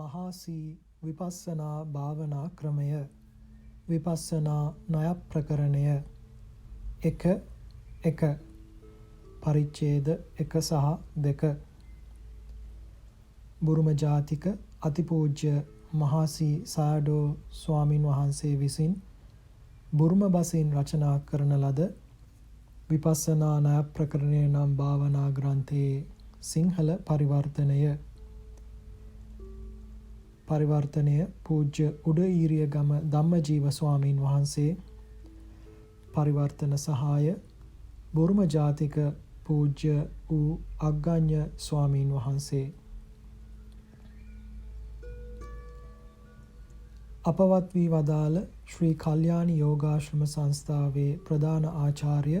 මහාසී විපස්සනා භාවනා ක්‍රමය විපස්සනා ණය ප්‍රකරණය 1 පරිච්ඡේද 1 සහ 2 බුරුම ජාතික අතිපූජ්‍ය මහාසී සයඩෝ ස්වාමින් වහන්සේ විසින් බුරුම බසින් රචනා කරන ලද විපස්සනා ණය ප්‍රකරණය නම් භාවනා ග්‍රන්ථයේ සිංහල පරිවර්තනය පූජ්‍ය උඩඊරියගම ධම්මජීව ස්වාමීන් වහන්සේ පරිවර්තන සහාය බුරුම ජාතික පූජ්‍ය වූ අග්ගඤ්ඤ ස්වාමීන් වහන්සේ අපවත් වී වදාළ ශ්‍රී කල්යාණි යෝගාශ්‍රම සංස්ථාවේ ප්‍රධාන ආචාර්ය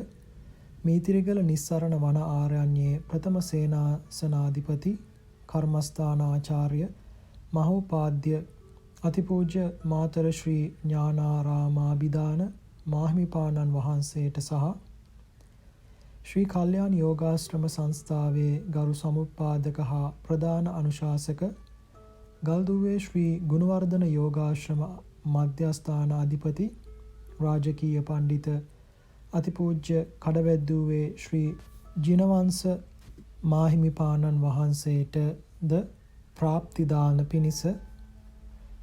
මීතිරිගල නිස්සරණ වන ආරණ්‍යයේ ප්‍රථම සේනාසනාධිපති කර්මස්ථානාචාර්ය මහෝපාද්‍ය අතිපූජ්‍ය මාතර ශ්‍රී ඥානාරාමාභිදාන මාහිමිපාණන් වහන්සේට සහ ශ්‍රී කල්යාණ යෝගාශ්‍රම සංස්ථාවේ ගරු සමුප්පාදක හා ප්‍රධාන අනුශාසක ගල්දුවේ ශ්‍රී ගුණවර්ධන යෝගාශ්‍රම මධ්‍යස්ථාන අධිපති රාජකීය පඬිත අතිපූජ්‍ය කඩවැද්දුවේ ශ්‍රී ජිනවංශ මාහිමිපාණන් වහන්සේට ද ප්‍රාප්තිදාන පිණිස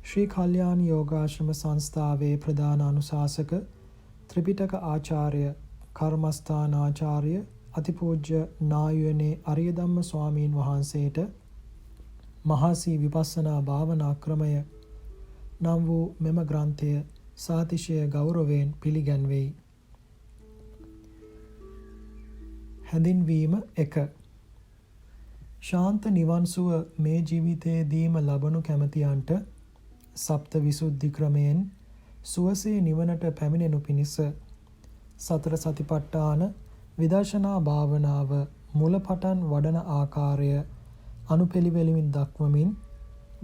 ශ්‍රී කල්යාණ යෝගාශ්‍රම සංස්ථාවේ ප්‍රධාන අනුශාසක ත්‍රිපිටක ආචාර්ය කර්මස්ථානාචාර්ය අතිපූජ්‍ය නායුවනේ අරියධම්ම ස්වාමීන් වහන්සේට මහාසී විපස්සනා භාවනා ක්‍රමය නම් වූ මෙම ග්‍රන්ථය සාතිශය ගෞරවයෙන් පිළිගැන්වෙයි. හැඳින්වීම 1 ශාන්ත නිවන් සුව මේ ජීවිතයේදීම ලබනු කැමැතියන්ට සප්ත විසුද්ධි ක්‍රමයෙන් සුවසේ නිවනට පැමිණෙනු පිණිස සතර සතිපට්ඨාන විදර්ශනා භාවනාව මුලපටන් වඩන ආකාරය අනුපෙළිවෙලින් දක්වමින්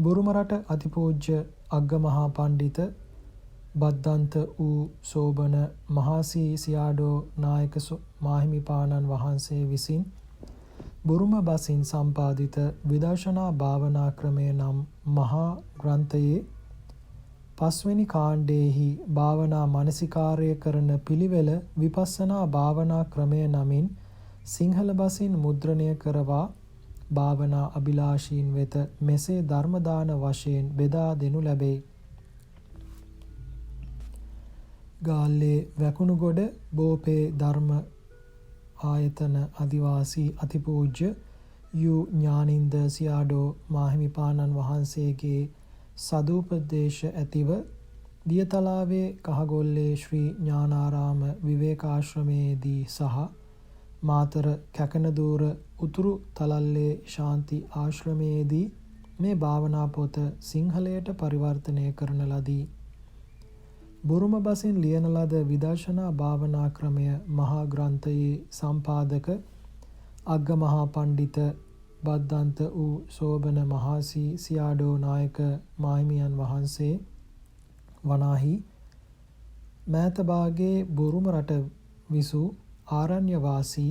බුරුම රට අතිපූජ්‍ය අග්ගමහා පණ්ඩිත බද්දන්ත වූ සෝබන මහාසී සියාඩෝ නායක මාහිමිපාණන් වහන්සේ විසින් බුරුම බසින් සම්පාදිත විදර්ශනා භාවනා ක්‍රමය නම් මහා ග්‍රන්ථයේ 5 වෙනි කාණ්ඩයේහි භාවනා මානසිකාර්ය කරන පිළිවෙල විපස්සනා භාවනා ක්‍රමය නමින් සිංහල බසින් මුද්‍රණය කරවා භාවනා අභිලාෂීන් වෙත මෙසේ ධර්ම දාන වශයෙන් බෙදා දෙනු ලැබේ. ගාල්ලේ වැකුණුගොඩ බෝපේ ධර්ම ආයතන අධිවාසී අතිපූජ්‍ය යු ඥානින්ද සියාඩෝ මාහිමිපාණන් වහන්සේගේ සදූපදේශ ඇතිව දියතලාවේ කහගොල්ලේ ශ්‍රී ඥානාරාම විවේකාශ්‍රමයේදී සහ මාතර කැකනදූර උතුරු තලල්ලේ ශාන්ති ආශ්‍රමයේදී මේ භාවනා පොත සිංහලයට පරිවර්තනය කරන ලදී. බුරුම බසින් ලියන ලද විදර්ශනා භාවනා ක්‍රමය මහා ග්‍රන්ථයේ සම්පාදක අග්ගමහා පණ්ඩිත බද්දන්ත වූ සෝබන මහාසී සියාඩෝ නායක මාහිමියන් වහන්සේ වනාහි මෑත භාගයේ බුරුම රට විසූ ආරණ්‍ය වාසී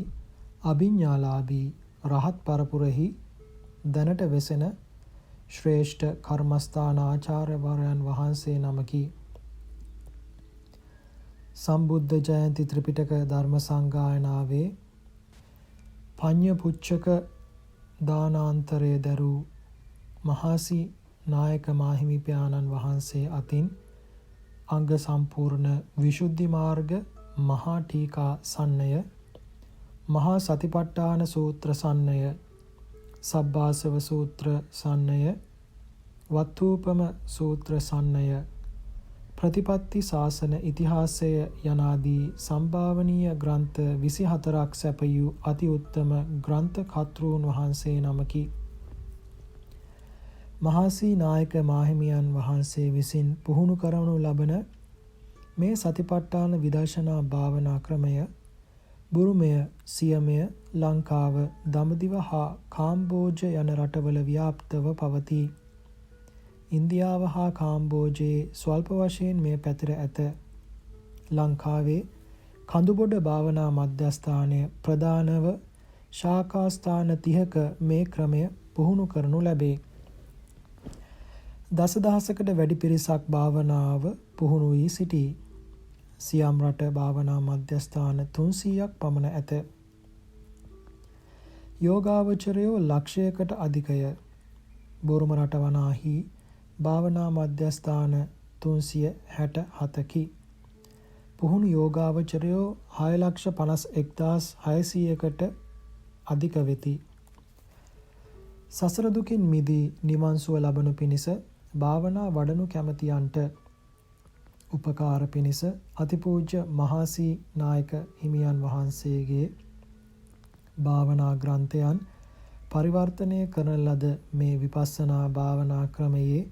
අභිඥාලාභී රහත් පරපුරෙහි දැනට වෙසෙන ශ්‍රේෂ්ඨ කර්මස්ථානාචාර්යවරයන් වහන්සේ නමකි. සම්බුද්ධ ජයන්ති ත්‍රිපිටක ධර්ම සංගායනාවේ පඤ්ඤ පුච්චක දානාන්තරය දරූ මහාසී නායක මාහිමිපාණන් වහන්සේ අතින් අංග සම්පූර්ණ විසුද්ධි මාර්ග මහා ටීකා සන්නය මහා සතිපට්ඨාන සූත්‍ර සන්නය සබ්බාසව සූත්‍ර සන්නය වත්ථූපම සූත්‍ර සන්නය ප්‍රතිපත්ති ශාසන ඉතිහාසය යනාදී සම්භාවනීය ග්‍රන්ථ 24ක් සැපයූ අති උත්තම ග්‍රන්ථ කර්තෘන් වහන්සේ නමකි. මහාසී නායක මාහිමියන් වහන්සේ විසින් පුහුණු කරවනු ලබන මේ සතිපට්ඨාන විදර්ශනා භාවනා ක්‍රමය බුරුමය, සියමය, ලංකාව, දඹදිව හා කාම්බෝජ යන රටවල ව්‍යාප්තව පවතී. ඉන්දියාව හා කාම්බෝජයේ ස්වල්ප වශයෙන් මේ පැතිර ඇත. ලංකාවේ කඳුබොඩ භාවනා මධ්‍යස්ථානය ප්‍රධානව ශාඛාස්ථාන 30ක මේ ක්‍රමය පුහුණු කරනු ලැබේ. දසදහසකට වැඩි පිරිසක් භාවනාව පුහුණු වී සිටී. සියම් රට භාවනා මධ්‍යස්ථාන 300ක් පමණ ඇත. යෝගාවචරයෝ ලක්ෂයකට අධිකය. බුරුම රට වනාහි භාවනා මධ්‍යස්ථාන 367කි. පුහුණු යෝගාවචරයෝ 6,51,600කට අධික වෙති. සසර දුකින් මිදී නිවන් සුව ලබනු පිණිස භාවනා වඩනු කැමැතියන්ට උපකාර පිණිස අතිපූජ්‍ය මහාසී නායක හිමියන් වහන්සේගේ භාවනා ග්‍රන්ථයන් පරිවර්තනය කරන ලද මේ විපස්සනා භාවනා ක්‍රමයේ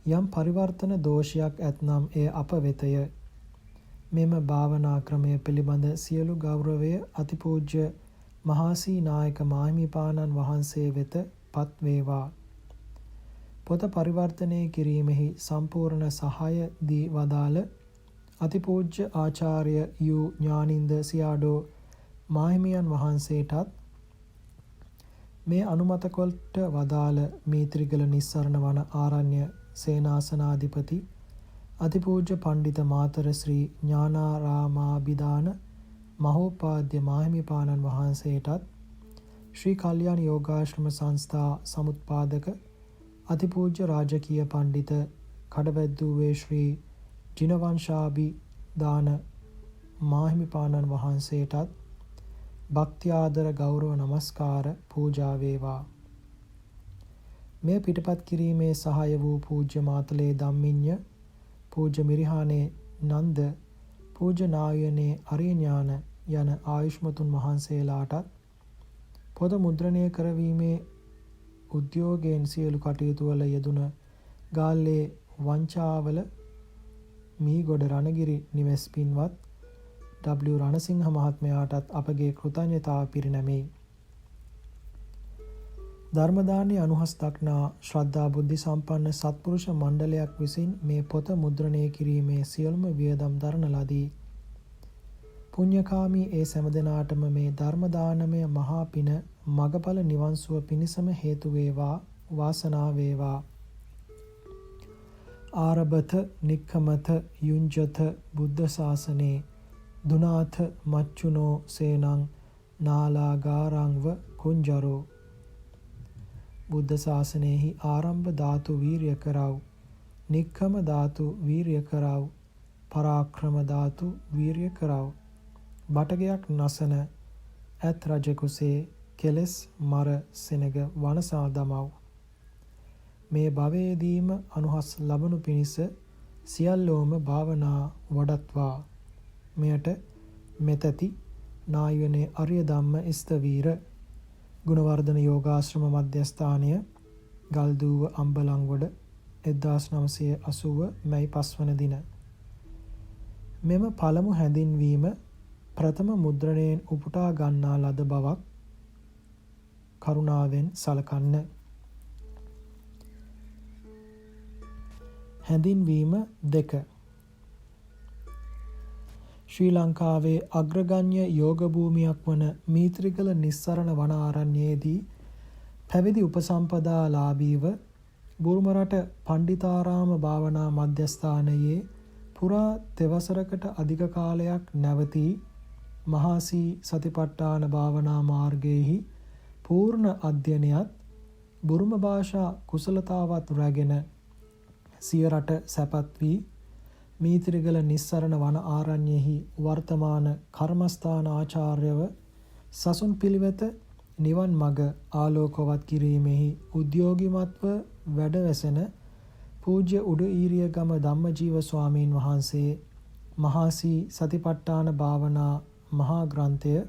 යම් පරිවර්තන දෝෂයක් ඇතනම් එය අප වෙතය. මෙම භාවනා ක්‍රමය පිළිබඳ සියලු ගෞරවය අතිපූජ්‍ය මහාසී නායක මාහිමිපාණන් වහන්සේ වෙත පත් වේවා. පොත පරිවර්තනය කිරීමෙහි සම්පූර්ණ සහාය දී වදාළ අතිපූජ්‍ය ආචාර්ය යු ඥානින්ද සියාඩෝ මාහිමියන් වහන්සේටත් මේ අනුමත කොට වදාළ මීත්‍රිගල නිස්සරණ වන ආරණ්‍ය සේනාසනාධිපති අතිපූජ්‍ය පණ්ඩිත මාතර ශ්‍රී ඥානාරාමාභිදාන මහෝපාද්‍ය මාහිමිපාණන් වහන්සේටත් ශ්‍රී කල්යාණ යෝගාශ්‍රම සංස්ථා සමුත්පාදක අතිපූජ්‍ය රාජකීය පණ්ඩිත කඩවැද්දුවේ ශ්‍රී ජිනවංශාභිදාන මාහිමිපාණන් වහන්සේටත් භක්ති ආදර ගෞරව නමස්කාර පූජා වේවා. මෙය පිටපත් කිරීමේ සහාය වූ පූජ්‍ය මාතලේ ධම්මිඤ්ඤ, පූජ්‍ය මිරිහානේ නන්ද, පූජ්‍ය නායනේ අරියඥාන යන ආයුෂ්මතුන් වහන්සේලාටත් පොත මුද්‍රණය කරවීමේ උද්‍යෝගයෙන් සියලු කටයුතු වල යෙදුන ගාල්ලේ වංචාවල මීගොඩ රණගිරි නිවෙස් පින්වත් W රණසිංහ මහත්මයාටත් අපගේ කෘතඥතාව පිරිනැමේ. ධර්මදානයේ අනුහස් දක්නා ශ්‍රද්ධා බුද්ධි සම්පන්න සත්පුරුෂ මණ්ඩලයක් විසින් මේ පොත මුද්‍රණය කිරීමේ සියලුම වියදම් දරන ලදී. පුණ්‍යකාමී ඒ සෑම දෙනාටම මේ ධර්ම දානමය මහා පින මගඵල නිවන් සුව පිණිසම හේතු වේවා, වාසනාව වේවා. ආරබත නික්කමත යුංජත බුද්ධ ශාසනේ දුනාථ මච්චුනෝ සේනං නාලාගාරංව කුංජරෝ. බුද්ධ ශාසනයෙහි ආරම්භ ධාතු වීර්ය කරව, නික්කම ධාතු වීර්ය කරව, පරාක්‍රම ධාතු වීර්ය කරව. බටගයක් නසන ඇත් රජකුසේ කෙලෙස් මර සෙනග වනසා දමව්. මේ භවයේදීම අනුහස් ලබනු පිණිස සියල්ලෝම භාවනා වඩත්වා. මෙයට මෙතැති නායනේ අරිය ධම්ම ස්තවීර ගුණවර්ධන යෝගාශ්‍රම මධ්‍යස්ථානය ගල්දුව අම්බලන්ගොඩ 1980 මැයි 5 වන දින. මෙම පළමු හැඳින්වීම ප්‍රථම මුද්‍රණයෙන් උපුටා ගන්නා ලද බවක් කරුණාවෙන් සලකන්න. හැඳින්වීම 2. ශ්‍රී ලංකාවේ අග්‍රගණ්‍ය යෝග භූමියක් වන මීත්‍රිගල නිස්සරණ වනාරණ්‍යයේදී පැවිදි උපසම්පදාලාභීව බුරුම රට පණ්ඩිතාරාම භාවනා මධ්‍යස්ථානයේ පුරා තෙවසරකට අධික කාලයක් නැවතී මහාසී සතිපට්ඨාන භාවනා මාර්ගයේහි පූර්ණ අධ්‍යයනයත් බුරුම භාෂා කුසලතාවත් රැගෙන සිය රට සැපත් වී මීත්‍රිගල නිස්සරණ වන ආරණ්‍යයෙහි වර්තමාන කර්මස්ථාන ආචාර්යව සසුන් පිළිවෙත නිවන් මඟ ආලෝකවත් කිරීමෙහි උද්‍යෝගිමත්ව වැඩවැසෙන පූජ්‍ය උඩීරියගම ධම්මජීව ස්වාමීන් වහන්සේ මහාසී සතිපට්ඨාන භාවනා මහා ග්‍රන්ථය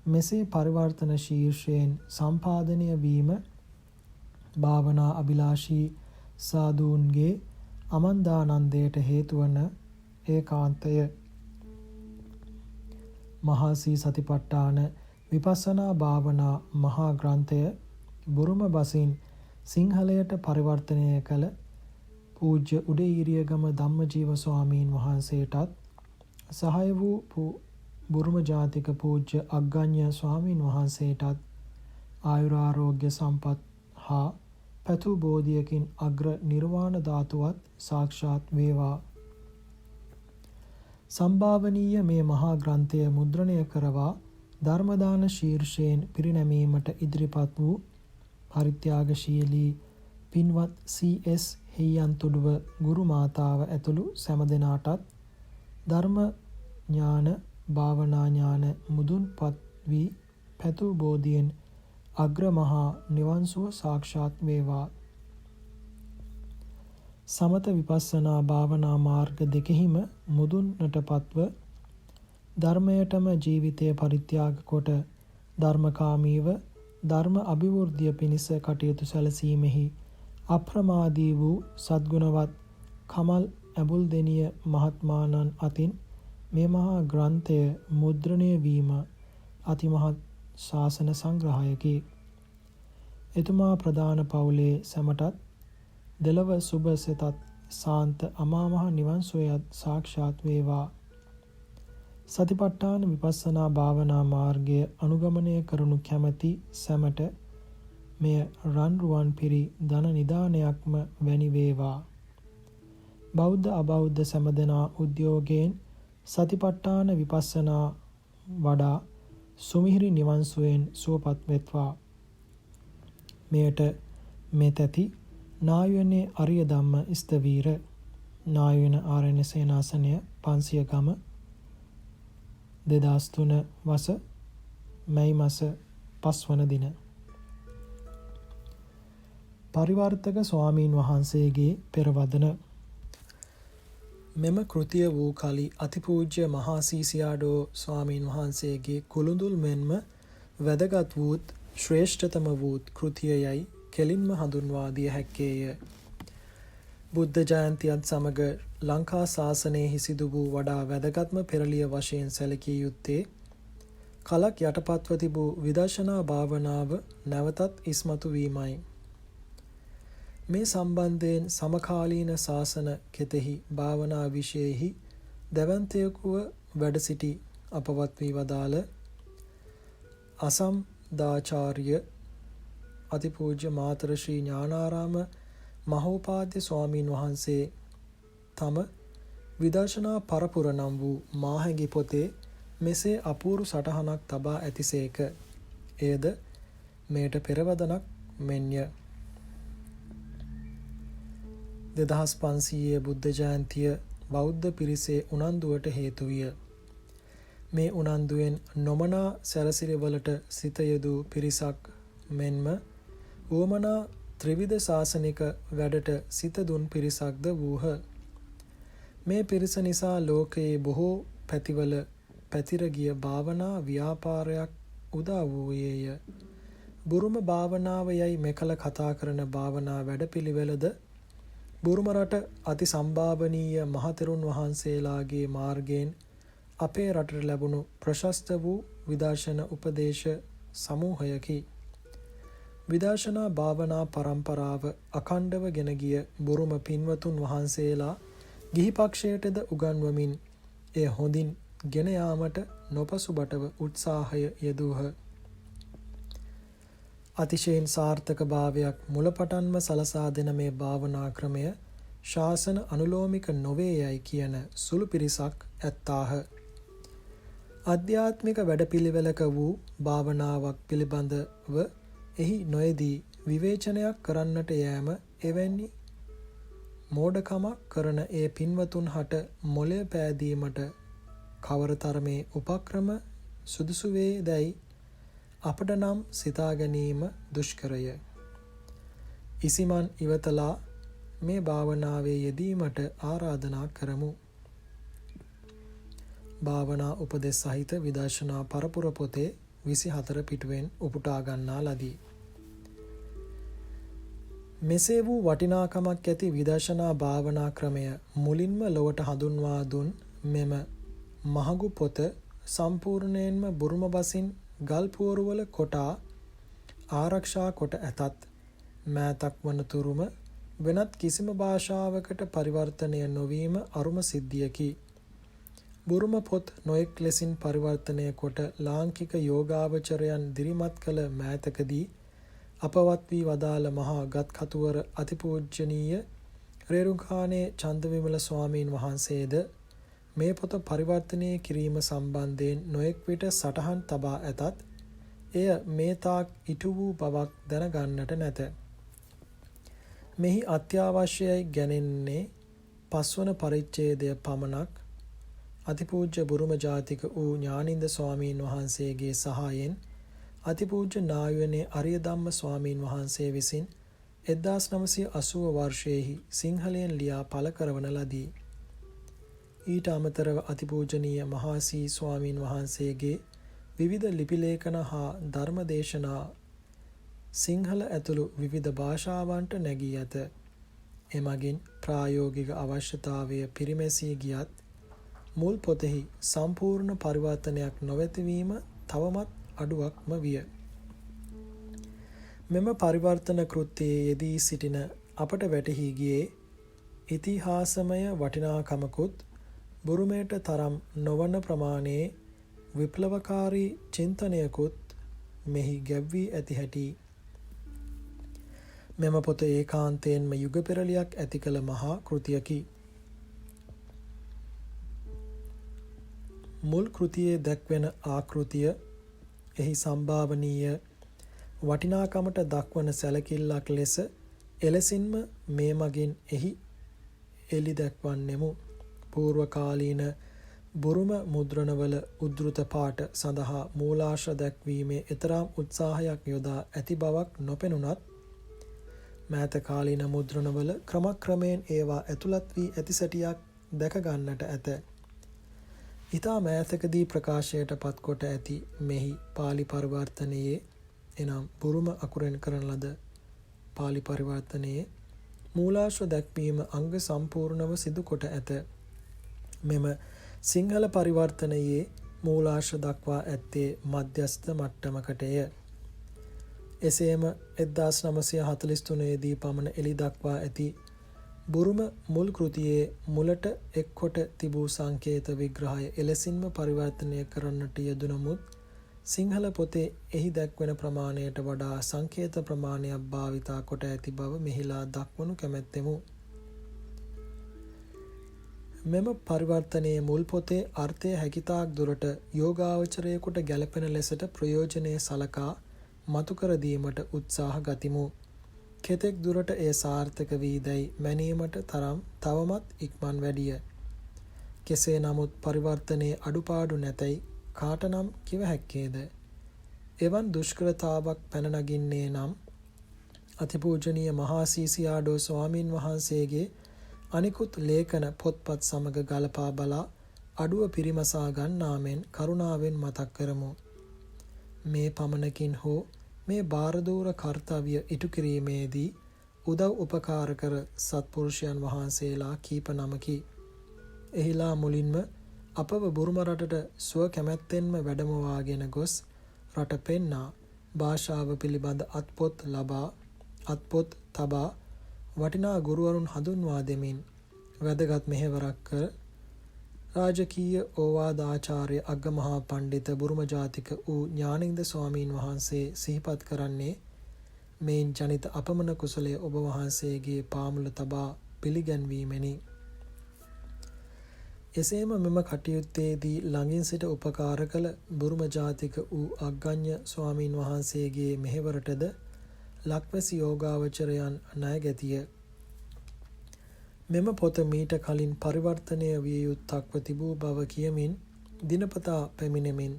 මෙසේ පරිවර්තන ශීර්ෂයෙන් සම්පාදනය වීම භාවනා අභිලාෂී සාධූන්ගේ අමන්දානන්දයට හේතුවන ඒකාන්තය. මහාසී සතිපට්ඨාන විපස්සනා භාවනා මහා ග්‍රන්ථය බුරුම බසින් සිංහලයට පරිවර්තනය කළ පූජ්‍ය උඩීරියගම ධම්මජීව ස්වාමීන් වහන්සේටත් සහාය වූ බුරුම ජාතික පූජ්‍ය අග්ගඤ්ඤ ස්වාමීන් වහන්සේටත් ආයුරාරෝග්‍ය සම්පත් හා පැතු බෝධියකින් අග්‍ර නිර්වාණ ධාතුවත් සාක්ෂාත් වේවා. සම්භාවනීය මේ මහා ග්‍රන්ථය මුද්‍රණය කරවා ධර්මදාන ශීර්ෂයෙන් පිරිනැමීමට ඉදිරිපත් වූ පරිත්‍යාගශීලී පින්වත් CS හේයන්තුඩුව ගුරු මාතාව ඇතුළු සෑම දෙනාටත් ධර්ම ඥාන භාවනා ඥාන මුදුන්පත් වී පැතු බෝධියෙන් අග්‍ර මහා නිවන් සුව සාක්ෂාත් වේවා. සමත විපස්සනා භාවනා මාර්ග දෙකෙහිම මුදුන්වටපත්ව ධර්මයටම ජීවිතය පරිත්‍යාග කොට ධර්මකාමීව ධර්ම අභිවෘද්ධිය පිණිස කටයුතු සැලසීමෙහි අප්‍රමාදී වූ සද්ගුණවත් කමල් ඇබුල්දෙනිය මහත්මාණන් අතින් මේ මහා ග්‍රන්ථය මුද්‍රණය වීම අතිමහත් ශාසන සංග්‍රහයකි. එතුමා ප්‍රධාන පවුලේ සැමටත් දෙලොව සුභ සිතත් සාන්ත අමා මහ නිවන් සෝයත් සාක්ෂාත් වේවා. සතිපට්ඨාන විපස්සනා භාවනා මාර්ගය අනුගමනය කරනු කැමැති සැමට මෙය රන් රුවන් පිරි ධන නිදානයක්ම වැනි වේවා. බෞද්ධ අබෞද්ධ සැමදෙනා උද්‍යෝගයෙන් සතිපට්ඨාන විපස්සනා වඩා සුමිහිරි නිවන් සුවයෙන් සුවපත් වෙත්වා. මෙයට මෙතැති නායුවනේ අරිය ධම්ම ස්තවීර නායුවන ආරණ්‍ය සේනාසනය 500 ගම 2003 වස මැයි මාස 5 වන දින. පරිවර්තක ස්වාමීන් වහන්සේගේ පෙරවදන. මෙම කෘතිය වූ කලි අතිපූජ්‍ය මහා සීසියාඩෝ ස්වාමීන් වහන්සේගේ කුළුඳුල් මෙන්ම වැදගත් වූත් ශ්‍රේෂ්ඨතම වූත් කෘතියයි කෙලින්ම හඳුන්වා දිය හැක්කේය. බුද්ධ ජයන්තියත් සමග ලංකා ශාසනයෙහි සිදු වූ වඩා වැදගත්ම පෙරළිය වශයෙන් සැලකිය යුත්තේ කලක් යටපත්ව තිබූ විදර්ශනා භාවනාව නැවතත් ඉස්මතු වීමයි. මේ සම්බන්ධයෙන් සමකාලීන ශාසන කෙතෙහි භාවනා විෂයෙහි දැවැන්තයෙකුව වැඩ සිටි අපවත් වී වදාළ අසම්දාචාර්ය අතිපූජ්‍ය මාතර ශ්‍රී ඥානාරාම මහෝපාද්‍ය ස්වාමීන් වහන්සේ තම විදර්ශනා පරපුර නම් වූ මාහැඟි පොතේ මෙසේ අපූරු සටහනක් තබා ඇතිසේක. එයද මෙයට පෙරවදනක් මෙන්ය. 2500 බුද්ධ ජයන්තිය බෞද්ධ පිරිසේ උනන්දුවට හේතු විය. මේ උනන්දුවෙන් නොමනා සැරසිරිවලට සිත යෙදූ පිරිසක් මෙන්ම වුවමනා ත්‍රිවිධ ශාසනික වැඩට සිත දුන් පිරිසක්ද වූහ. මේ පිරිස නිසා ලෝකයේ බොහෝ පැතිවල පැතිර ගිය භාවනා ව්‍යාපාරයක් උදා වූයේය. බුරුම භාවනාව යයි මෙකල කතා කරන භාවනා වැඩපිළිවෙලද බුරුම රට අති සම්භාවනීය මහතෙරුන් වහන්සේලාගේ මාර්ගයෙන් අපේ රටට ලැබුණු ප්‍රශස්ත වූ විදර්ශන උපදේශ සමූහයකි. විදර්ශනා භාවනා පරම්පරාව අඛණ්ඩව ගෙන ගිය බුරුම පින්වතුන් වහන්සේලා ගිහි පක්ෂයටද උගන්වමින් එය හොඳින් ගෙන යාමට නොපසුබටව උත්සාහය යෙදූහ. අතිශයින් සාර්ථක භාවයක් මුලපටන්ම සලසා දෙන මේ භාවනා ක්‍රමය ශාසන අනුලෝමික නොවේ යයි කියන සුළු පිරිසක් ඇත්තාහ. ආධ්‍යාත්මික වැඩපිළිවෙලක වූ භාවනාවක් පිළිබඳව එහි නොයේදී විවේචනයක් කරන්නට යෑම එවැනි මෝඩකමක් කරන ඒ පින්වතුන් හට මොළය පෑදීමට කවරතරමේ උපක්‍රම සුදුසු වේ දැයි අපට නම් සිතා ගැනීම දුෂ්කරය. ඉසිමන් ඉවතලා මේ භාවනාවේ යෙදීමට ආරාධනා කරමු. භාවනා උපදෙස් සහිත විදර්ශනා පරපුර පොතේ 24 පිටුවෙන් උපුටා ගන්නා ලදී. මෙසේ වූ වටිනාකමක් ඇති විදර්ශනා භාවනා ක්‍රමය මුලින්ම ලොවට හඳුන්වා දුන් මෙම මහඟු පොත සම්පූර්ණයෙන්ම බුරුම බසින් ගල් පුවරුවල කොටා ආරක්ෂා කොට ඇතත් මෑතක් වනතුරුම වෙනත් කිසිම භාෂාවකට පරිවර්තනය නොවීම අරුම සිද්ධියකි. බුරුම පොත් නොයෙක් ලෙසින් පරිවර්තනය කොට ලාංකික යෝගාවචරයන් දිරිමත් කළ මෑතකදී අපවත් වී වදාළ මහා ගත් කතුවර අතිපූජනීය රේරුකානේ චන්දවිමල ස්වාමීන් වහන්සේද මේ පොත පරිවර්තනය කිරීම සම්බන්ධයෙන් නොයෙක් විට සටහන් තබා ඇතත් එය මේ තාක් ඉටු වූ බවක් දැනගන්නට නැත. මෙහි අත්‍යවශ්‍යයි ගැනෙන්නේ පස්වන පරිච්ඡේදය පමණක්. අතිපූජ්‍ය බුරුම ජාතික වූ ඥානින්ද ස්වාමීන් වහන්සේගේ සහායෙන් අතිපූජ්‍ය නායවනේ අරියධම්ම ස්වාමීන් වහන්සේ විසින් 1980 වර්ෂයේහි සිංහලෙන් ලියා පළ කරවන ලදී. ඊට අමතරව අතිපූජනීය මහා සී ස්වාමීන් වහන්සේගේ විවිධ ලිපි ලේඛන හා ධර්ම දේශනා සිංහල ඇතුළු විවිධ භාෂාවන්ට නැගී ඇත. එමගින් ප්‍රායෝගික අවශ්‍යතාවය පිරිමැසී ගියත් මුල් පොතෙහි සම්පූර්ණ පරිවර්තනයක් නොවැතිවීම තවමත් අඩුවක්ම විය. මෙම පරිවර්තන කෘත්‍යයේ යෙදී සිටින අපට වැටහි ගියේ ඉතිහාසමය වටිනාකමකුත් බුරුමයට තරම් නොවන ප්‍රමාණයේ විප්ලවකාරී චින්තනයකුත් මෙහි ගැබ්වී ඇති හැටි. මෙම පොත ඒකාන්තයෙන්ම යුග පෙරළියක් ඇති කළ මහා කෘතියකි. මුල් කෘතියේ දැක්වෙන ආකෘතිය එහි සම්භාවනීය වටිනාකමට දක්වන සැලකිල්ලක් ලෙස එලෙසින්ම මේ මගින් එහි එලි දැක්වන්නෙමු. පූර්වකාලීන බුරුම මුද්‍රණවල උද්ෘත පාඨ සඳහා මූලාශ්‍ර දැක්වීමේ එතරම් උත්සාහයක් යොදා ඇති බවක් නොපෙනුනත් මෑත කාලීන මුද්‍රණවල ක්‍රමක්‍රමයෙන් ඒවා ඇතුළත් වී ඇති සැටියක් දැක ගන්නට ඇත. ඉතා මෑතකදී ප්‍රකාශයට පත්කොට ඇති මෙහි පාලි පරිවර්තනයේ එනම් බුරුම අකුරෙන් කරන ලද පාලි පරිවර්තනයේ මූලාශ්‍ර දැක්වීම අංග සම්පූර්ණව සිදු කොට ඇත. මෙම සිංහල පරිවර්තනයේ මූලාශ්‍ර දක්වා ඇත්තේ මධ්‍යස්ථ මට්ටමකටය. එසේම 1943 දී පමණ එළි දක්වා ඇති බුරුම මුල් කෘතියේ මුලට එක් කොට තිබූ සංකේත විග්‍රහය එලෙසින්ම පරිවර්තනය කරන්නට යෙදුණමුත් සිංහල පොතේ එහි දැක්වෙන ප්‍රමාණයට වඩා සංකේත ප්‍රමාණයක් භාවිතා කොට ඇති බව මෙහිලා දක්වනු කැමැත්තෙමු. මෙම පරිවර්තනයේ මුල් පොතේ අර්ථය හැකිතාක් දුරට යෝගාවචරයෙකුට ගැලපෙන ලෙසට ප්‍රයෝජනයේ සලකා මතු කර දීමට උත්සාහ ගතිමු. කෙතෙක් දුරට එය සාර්ථක වී දැයි මැනීමට තරම් තවමත් ඉක්මන් වැඩිය. කෙසේ නමුත් පරිවර්තනයේ අඩුපාඩු නැතැයි කාටනම් කිව හැක්කේද? එවන් දුෂ්කරතාවක් පැන නගින්නේ නම් අතිපූජනීය මහා සීසියාඩෝ ස්වාමීන් වහන්සේගේ අනිකුත් ලේඛන පොත්පත් සමග ගලපා බලා අඩුව පිරිමසා ගන්නාමෙන් කරුණාවෙන් මතක් කරමු. මේ පමණකින් හෝ මේ බාරදූර කර්තව්‍ය ඉටු කිරීමේදී උදව් උපකාර කර සත්පුරුෂයන් වහන්සේලා කීප නමකි. එහිලා මුලින්ම අපව බුරුම රටට ස්ව කැමැත්තෙන්ම වැඩමවාගෙන ගොස් රට පෙන්නා භාෂාව පිළිබඳ අත්පොත් තබා වටිනා ගුරුවරුන් හඳුන්වා දෙමින් වැදගත් මෙහෙවරක් කර රාජකීය ඕවාදාචාර්ය අග්ගමහා පණ්ඩිත බුරුම ජාතික වූ ඥානින්ද ස්වාමීන් වහන්සේ සිහිපත් කරන්නේ මෙයින් ජනිත අපමණ කුසලය ඔබ වහන්සේගේ පාමුල තබා පිළිගැන්වීමෙනි. එසේම මෙම කටයුත්තේදී ළඟින් සිට උපකාර කළ බුරුම ජාතික වූ අග්ගඤ්ඤ ස්වාමීන් වහන්සේගේ මෙහෙවරටද ලක්වැසි යෝගාවචරයන් ණයගැතිය. මෙම පොත මීට කලින් පරිවර්තනය විය යුත්තක්ව තිබූ බව කියමින් දිනපතා පැමිණෙමින්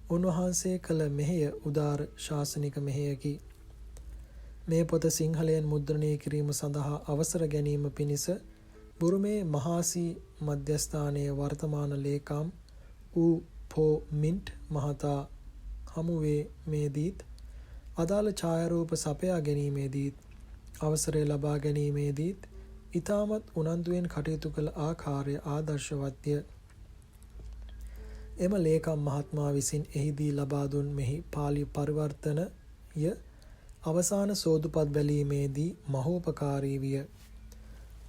උන්වහන්සේ කළ මෙහෙය උදාර ශාසනික මෙහෙයකි. මේ පොත සිංහලෙන් මුද්‍රණය කිරීම සඳහා අවසර ගැනීම පිණිස බුරුමේ මහාසී මධ්‍යස්ථානයේ වර්තමාන ලේකම් වූ පෝ මින්ට් මහතා හමුවේ මේදීත් අදාළ ඡායාරූප සපයා ගැනීමේදීත් අවසරය ලබා ගැනීමේදීත් ඉතාමත් උනන්දුවෙන් කටයුතු කළ ආකාරය ආදර්ශවත්ය. එම ලේකම් මහත්මයා විසින් එහිදී ලබා දුන් මෙහි පාලි පරිවර්තනය අවසාන සෝදුපත් බැලීමේදී මහෝපකාරී විය.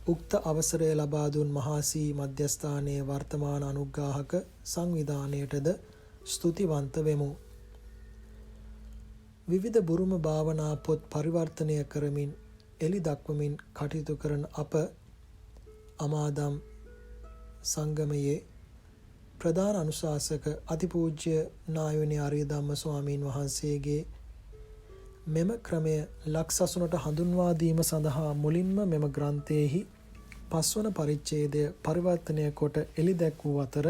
උක්ත අවසරය ලබා දුන් මහාසී මධ්‍යස්ථානයේ වර්තමාන අනුග්‍රාහක සංවිධානයටද ස්තුතිවන්ත වෙමු. විවිධ බුරුම භාවනා පොත් පරිවර්තනය කරමින් එලි දක්වමින් කටයුතු කරන අප අමාදම් සංගමයේ ප්‍රධාන අනුශාසක අතිපූජ්‍ය නායෝනි ආර්ය ධම්ම ස්වාමීන් වහන්සේගේ මෙම ක්‍රමය ලක්සසුනට හඳුන්වා දීම සඳහා මුලින්ම මෙම ග්‍රන්ථයෙහි 5 වන පරිච්ඡේදය පරිවර්තනය කොට එලි දැක් වූ අතර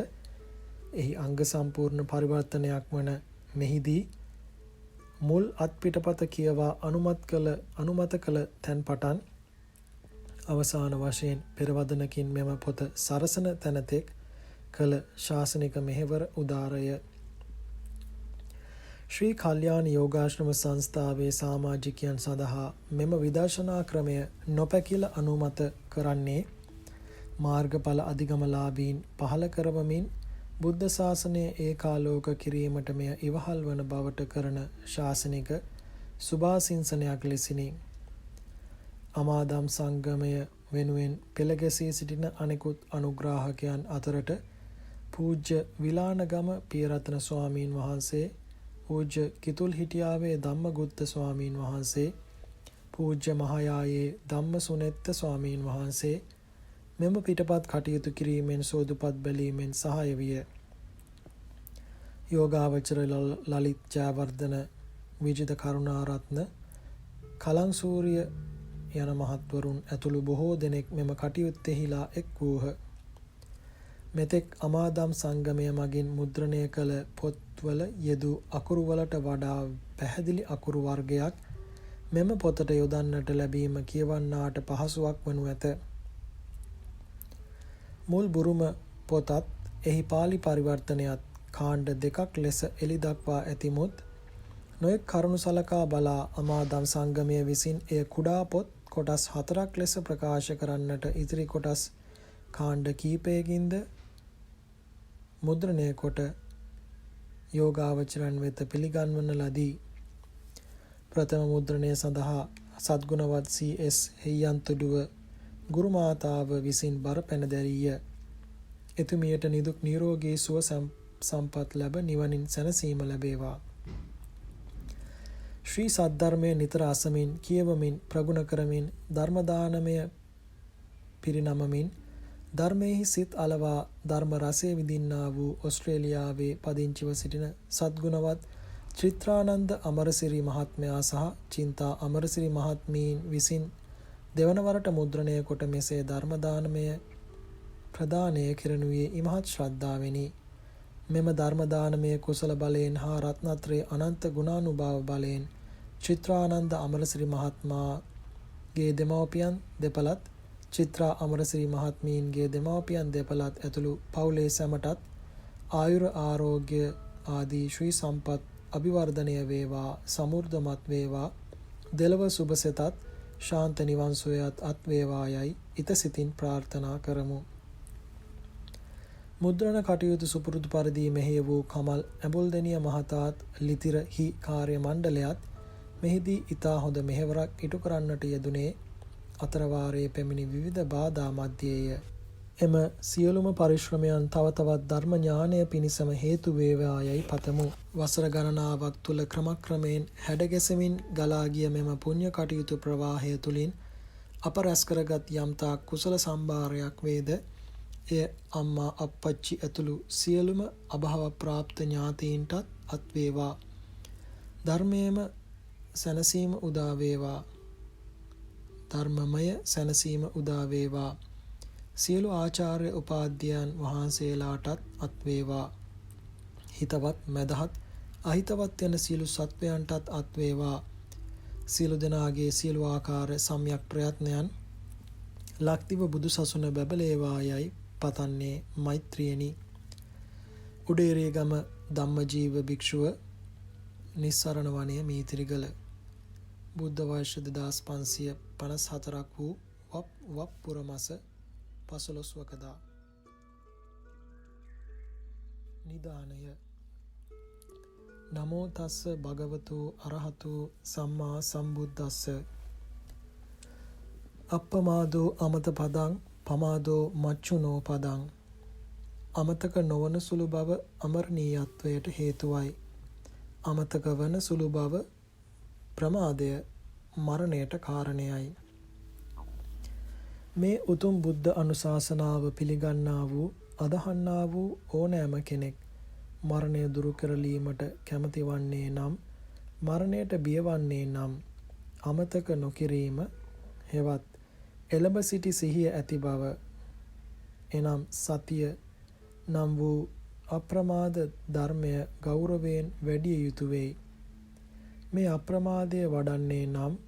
එහි අංග සම්පූර්ණ පරිවර්තනයක් වන මෙහිදී මුල් අත්පිටපත කියවා අනුමත කළ තැන් පටන් අවසාන වශයෙන් පෙරවදනකින් මෙම පොත සරසන තැනතෙක් කළ ශාසනික මෙහෙවර උදාරය ශ්‍රී කල්යාණ යෝගාශ්‍රම සංස්ථාවේ සමාජිකයන් සඳහා මෙම විදර්ශනා ක්‍රමය නොපැකිල අනුමත කරන්නේ මාර්ගඵල අධිගමලාභීන් පහළ කරවමින් බුද්ධ ශාසනය ඒකාලෝක කිරීමට මෙය ඉවහල් වන බවට කරන ශාසනික සුභාසිංසනයක් ලෙසිනි. අමාදම් සංගමය වෙනුවෙන් පෙළගැසී සිටින අනෙකුත් අනුග්‍රාහකයන් අතරට පූජ්‍ය විලානගම පියරත්න ස්වාමීන් වහන්සේ, පූජ්‍ය කිතුල්හිටියාවේ ධම්මගුත්ත ස්වාමීන් වහන්සේ, පූජ්‍ය මහායායේ ධම්මසුනෙත්ත ස්වාමීන් වහන්සේ මෙම පිටපත් කටයුතු කිරීමෙන් සෝදුපත් බැලීමෙන් සහාය විය. යෝගාවචර ලලිත් ජයවර්ධන, විජිත කරුණාරත්න, කලංසූරිය යන මහත්වරුන් ඇතුළු බොහෝ දෙනෙක් මෙම කටයුත්තෙහිලා එක් වූහ. මෙතෙක් අමාදම් සංගමය මගින් මුද්‍රණය කළ පොත්වල යෙදූ අකුරුවලට වඩා පැහැදිලි අකුරු වර්ගයක් මෙම පොතට යොදන්නට ලැබීම කියවන්නාට පහසුවක් වනු ඇත. මුල් බුරුම පොතත් එහි පාලි පරිවර්තනයත් කාණ්ඩ 2ක් ලෙස එලි දක්වා ඇතිමුත් නොයෙක් කරුණු සලකා බලා අමාදම් සංගමය විසින් එය කුඩා පොත් කොටස් 4ක් ලෙස ප්‍රකාශ කරන්නට ඉතිරි කොටස් කාණ්ඩ කීපයකින්ද මුද්‍රණය කොට යෝගාවචරයන් වෙත පිළිගන්වන ලදී. ප්‍රථම මුද්‍රණය සඳහා සද්ගුණවත් CS හෙය්‍යන්තොඩුව ගුරු මාතාව විසින් බර පැන දැරීය. එතුමියට නිදුක් නිරෝගී සුව සම්පත් ලැබ නිවනින් සැනසීම ලැබේවා. ශ්‍රී සද්ධර්මය නිතර අසමින් කියවමින් ප්‍රගුණ කරමින් ධර්ම දානමය පිරිනමමින් ධර්මයෙහි සිත් අලවා ධර්ම රසය විඳින්නා වූ ඕස්ට්‍රේලියාවේ පදිංචිව සිටින සද්ගුණවත් චිත්‍රානන්ද අමරසිරි මහත්මයා සහ චින්තා අමරසිරි මහත්මීන් විසින් දෙවනවරට මුද්‍රණය කොට මෙසේ ධර්ම දානමය ප්‍රදානය කෙරෙනුයේ ඉමහත් ශ්‍රද්ධාවෙනි. මෙම ධර්ම දානමය කුසල බලයෙන් හා රත්නත්‍රයේ අනන්ත ගුණානුභාව බලයෙන් චිත්‍රානන්ද අමරසිරි මහත්මයාගේ දෙමව්පියන් දෙපළත්, චිත්‍රා අමරසිරි මහත්මීන්ගේ දෙමව්පියන් දෙපළත් ඇතුළු පවුලේ සැමටත් ආයුර ආරෝග්‍ය ආදී ශ්‍රී සම්පත් අභිවර්ධනය වේවා, සමෘද්ධමත් වේවා, දෙලව සුභසෙතත් ශාන්ත නිවන් සුවයත් අත් වේවායයි ඉතසිතින් ප්‍රාර්ථනා කරමු. මුද්‍රණ කටයුතු සුපුරුදු පරිදි මෙහෙය වූ කමල් ඇඹුල්දෙනිය මහතාත් ලිතිර හි කාර්ය මණ්ඩලයත් මෙහිදී ඉතා හොඳ මෙහෙවරක් ඉටු කරන්නට යෙදුනේ අතරවාරයේ පැමිණි විවිධ බාධා මැද්දේය. එම සියලුම පරිශ්‍රමයන් තව තවත් ධර්ම ඥානය පිණිසම හේතු වේවායයි පතමු. වසර ගණනාවක් තුල ක්‍රමක්‍රමයෙන් හැඩගැසෙමින් ගලා ගිය මෙම පුණ්‍ය කටයුතු ප්‍රවාහය තුලින් අප රැස් කරගත් යම්තාක් කුසල සම්භාරයක් වේද එය අම්මා අප්පච්චි ඇතුළු සියලුම අභව ප්‍රාප්ත ඥාතීන්ටත් අත් වේවා. ධර්මයේම සැනසීම උදා වේවා. ධර්මමය සැනසීම උදා වේවා. සියලු ආචාර්ය උපාධ්‍යයන් වහන්සේලාටත් අත් වේවා. හිතවත් මැදහත් අහිතවත් යන සියලු සත්වයන්ටත් අත් වේවා. සියලු දෙනාගේ සියලු ආකාර සම්‍යක් ප්‍රයත්නයන් ලක්දිව බුදු සසුන බැබලේවායයි පතන්නේ මෛත්‍රියෙනි. උඩේරියගම ධම්මජීව භික්ෂුව, නිස්සරණ වනය, මීතිරිගල. බුද්ධ වර්ෂ 2554ක් වූ වප් පුර මස 15 වකදා. නිදානය. නමෝ තස්ස භගවතු අරහතු සම්මා සම්බුද්දස්ස. අප්පමාදෝ අමත පදං පමාදෝ මච්චුනෝ පදං. අමතක නොවන සුළු බව අමරණීයත්වයට හේතුවයි. අමතක වන සුළු බව ප්‍රමාදය මරණයට කාරණයයි. මේ උතුම් බුද්ධ අනුශාසනාව පිළිගන්නා වූ අදහන්නා වූ ඕනෑම කෙනෙක් මරණය දුරු කරලීමට කැමති වන්නේ නම් මරණයට බියවන්නේ නම් අමතක නොකිරීම හෙවත් එළඹ සිටි සිහිය ඇති බව එනම් සතිය නම් වූ අප්‍රමාද ධර්මය ගෞරවයෙන් වැඩිය යුතු වෙයි. මේ අප්‍රමාදය වඩන්නේ නම්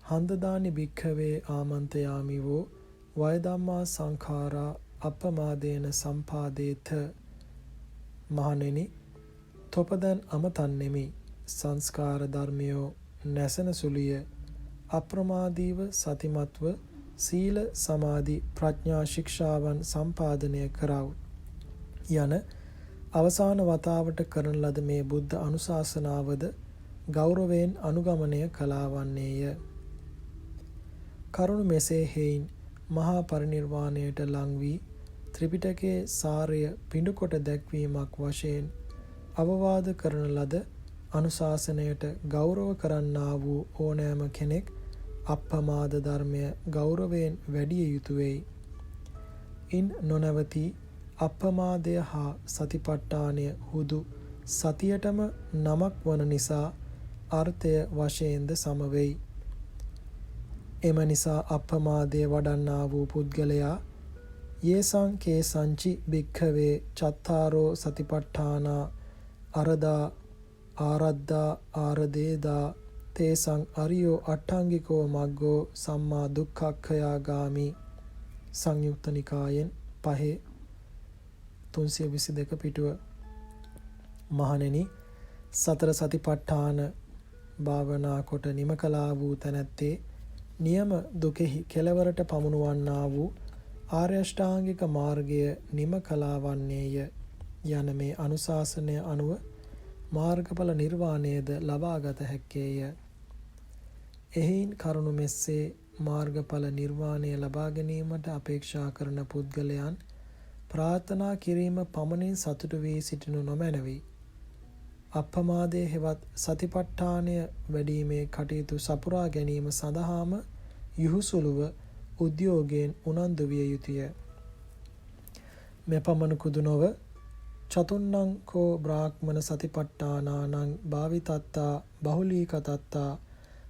හන්දදානි භික්ඛවේ ආමන්තයාමිවෝ වයදම්මා සංඛාරා අප්‍රමාදේන සම්පාදේත. මහණෙනි, තොපදැන් අමතන්නෙමි. සංස්කාර ධර්මයෝ නැසෙන සුලිය අප්‍රමාදීව සතිමත්ව සීල සමාධි ප්‍රඥා ශික්ෂාවන් සම්පාදනය කරව යන අවසාන වතාවට කරන ලද මේ බුද්ධ අනුශාසනාවද ගෞරවයෙන් අනුගමනය කළාවන්නේය. කරුණ මෙසේ හේයින් මහා පරිනිර්වාණයට ලං වී ත්‍රිපිටකයේ සාරය පිඬුකොට දැක්වීමක් වශයෙන් අවවාද කරන ලද අනුශාසනයට ගෞරව කරන්නා වූ ඕනෑම කෙනෙක් අප්‍රමාද ධර්මය ගෞරවයෙන් වැඩිය යුතු වෙයි. ඉන් නොනවතී අප්‍රමාදය හා සතිපට්ඨානය හුදු සතියටම නමක් වන නිසා අර්ථය වශයෙන්ද සමවෙයි. එම නිසා අප්‍රමාදය වඩන්නා වූ පුද්ගලයා යේසං කේසංචි භික්ඛවේ චත්තාරෝ සතිපට්ඨානා අරදා ආරද්දා ආරදේදා තේසං අරියෝ අට්ඨංගිකෝ මග්ගෝ සම්මා දුක්ඛක්ඛයාගාමි. සංයුක්ත නිකායෙන් 5/322 පිටුව. මහණෙනි, සතර සතිපට්ඨාන භාවනා කොට නිම කළා වූ තැනැත්තේ නියම දුකෙහි කෙලවරට පමුණුවන්නා වූ ආර්ය අෂ්ටාංගික මාර්ගය නිම කළා වන්නේය යන මේ අනුශාසනය අනුව මාර්ගඵල නිර්වාණයද ලබාගත හැක්කේය. එහෙයින් කරුණු මෙස්සේ මාර්ගඵල නිර්වාණය ලබා ගැනීමට අපේක්ෂා කරන පුද්ගලයන් ප්‍රාර්ථනා කිරීම පමණින් සතුටු වී සිටිනු නොමැනවි. අප්‍රමාදයේ හෙවත් සතිපට්ඨානය වැඩීමේ කටයුතු සපුරා ගැනීම සඳහාම යහුසුලුව උද්‍යෝගයෙන් උනන්දු විය යුතුය. මෙපමණකුදු නොව චතුන්නං කෝ බ්‍රාහ්මණ සතිපට්ඨානානං භාවිතත්තා බහුලීකතත්තා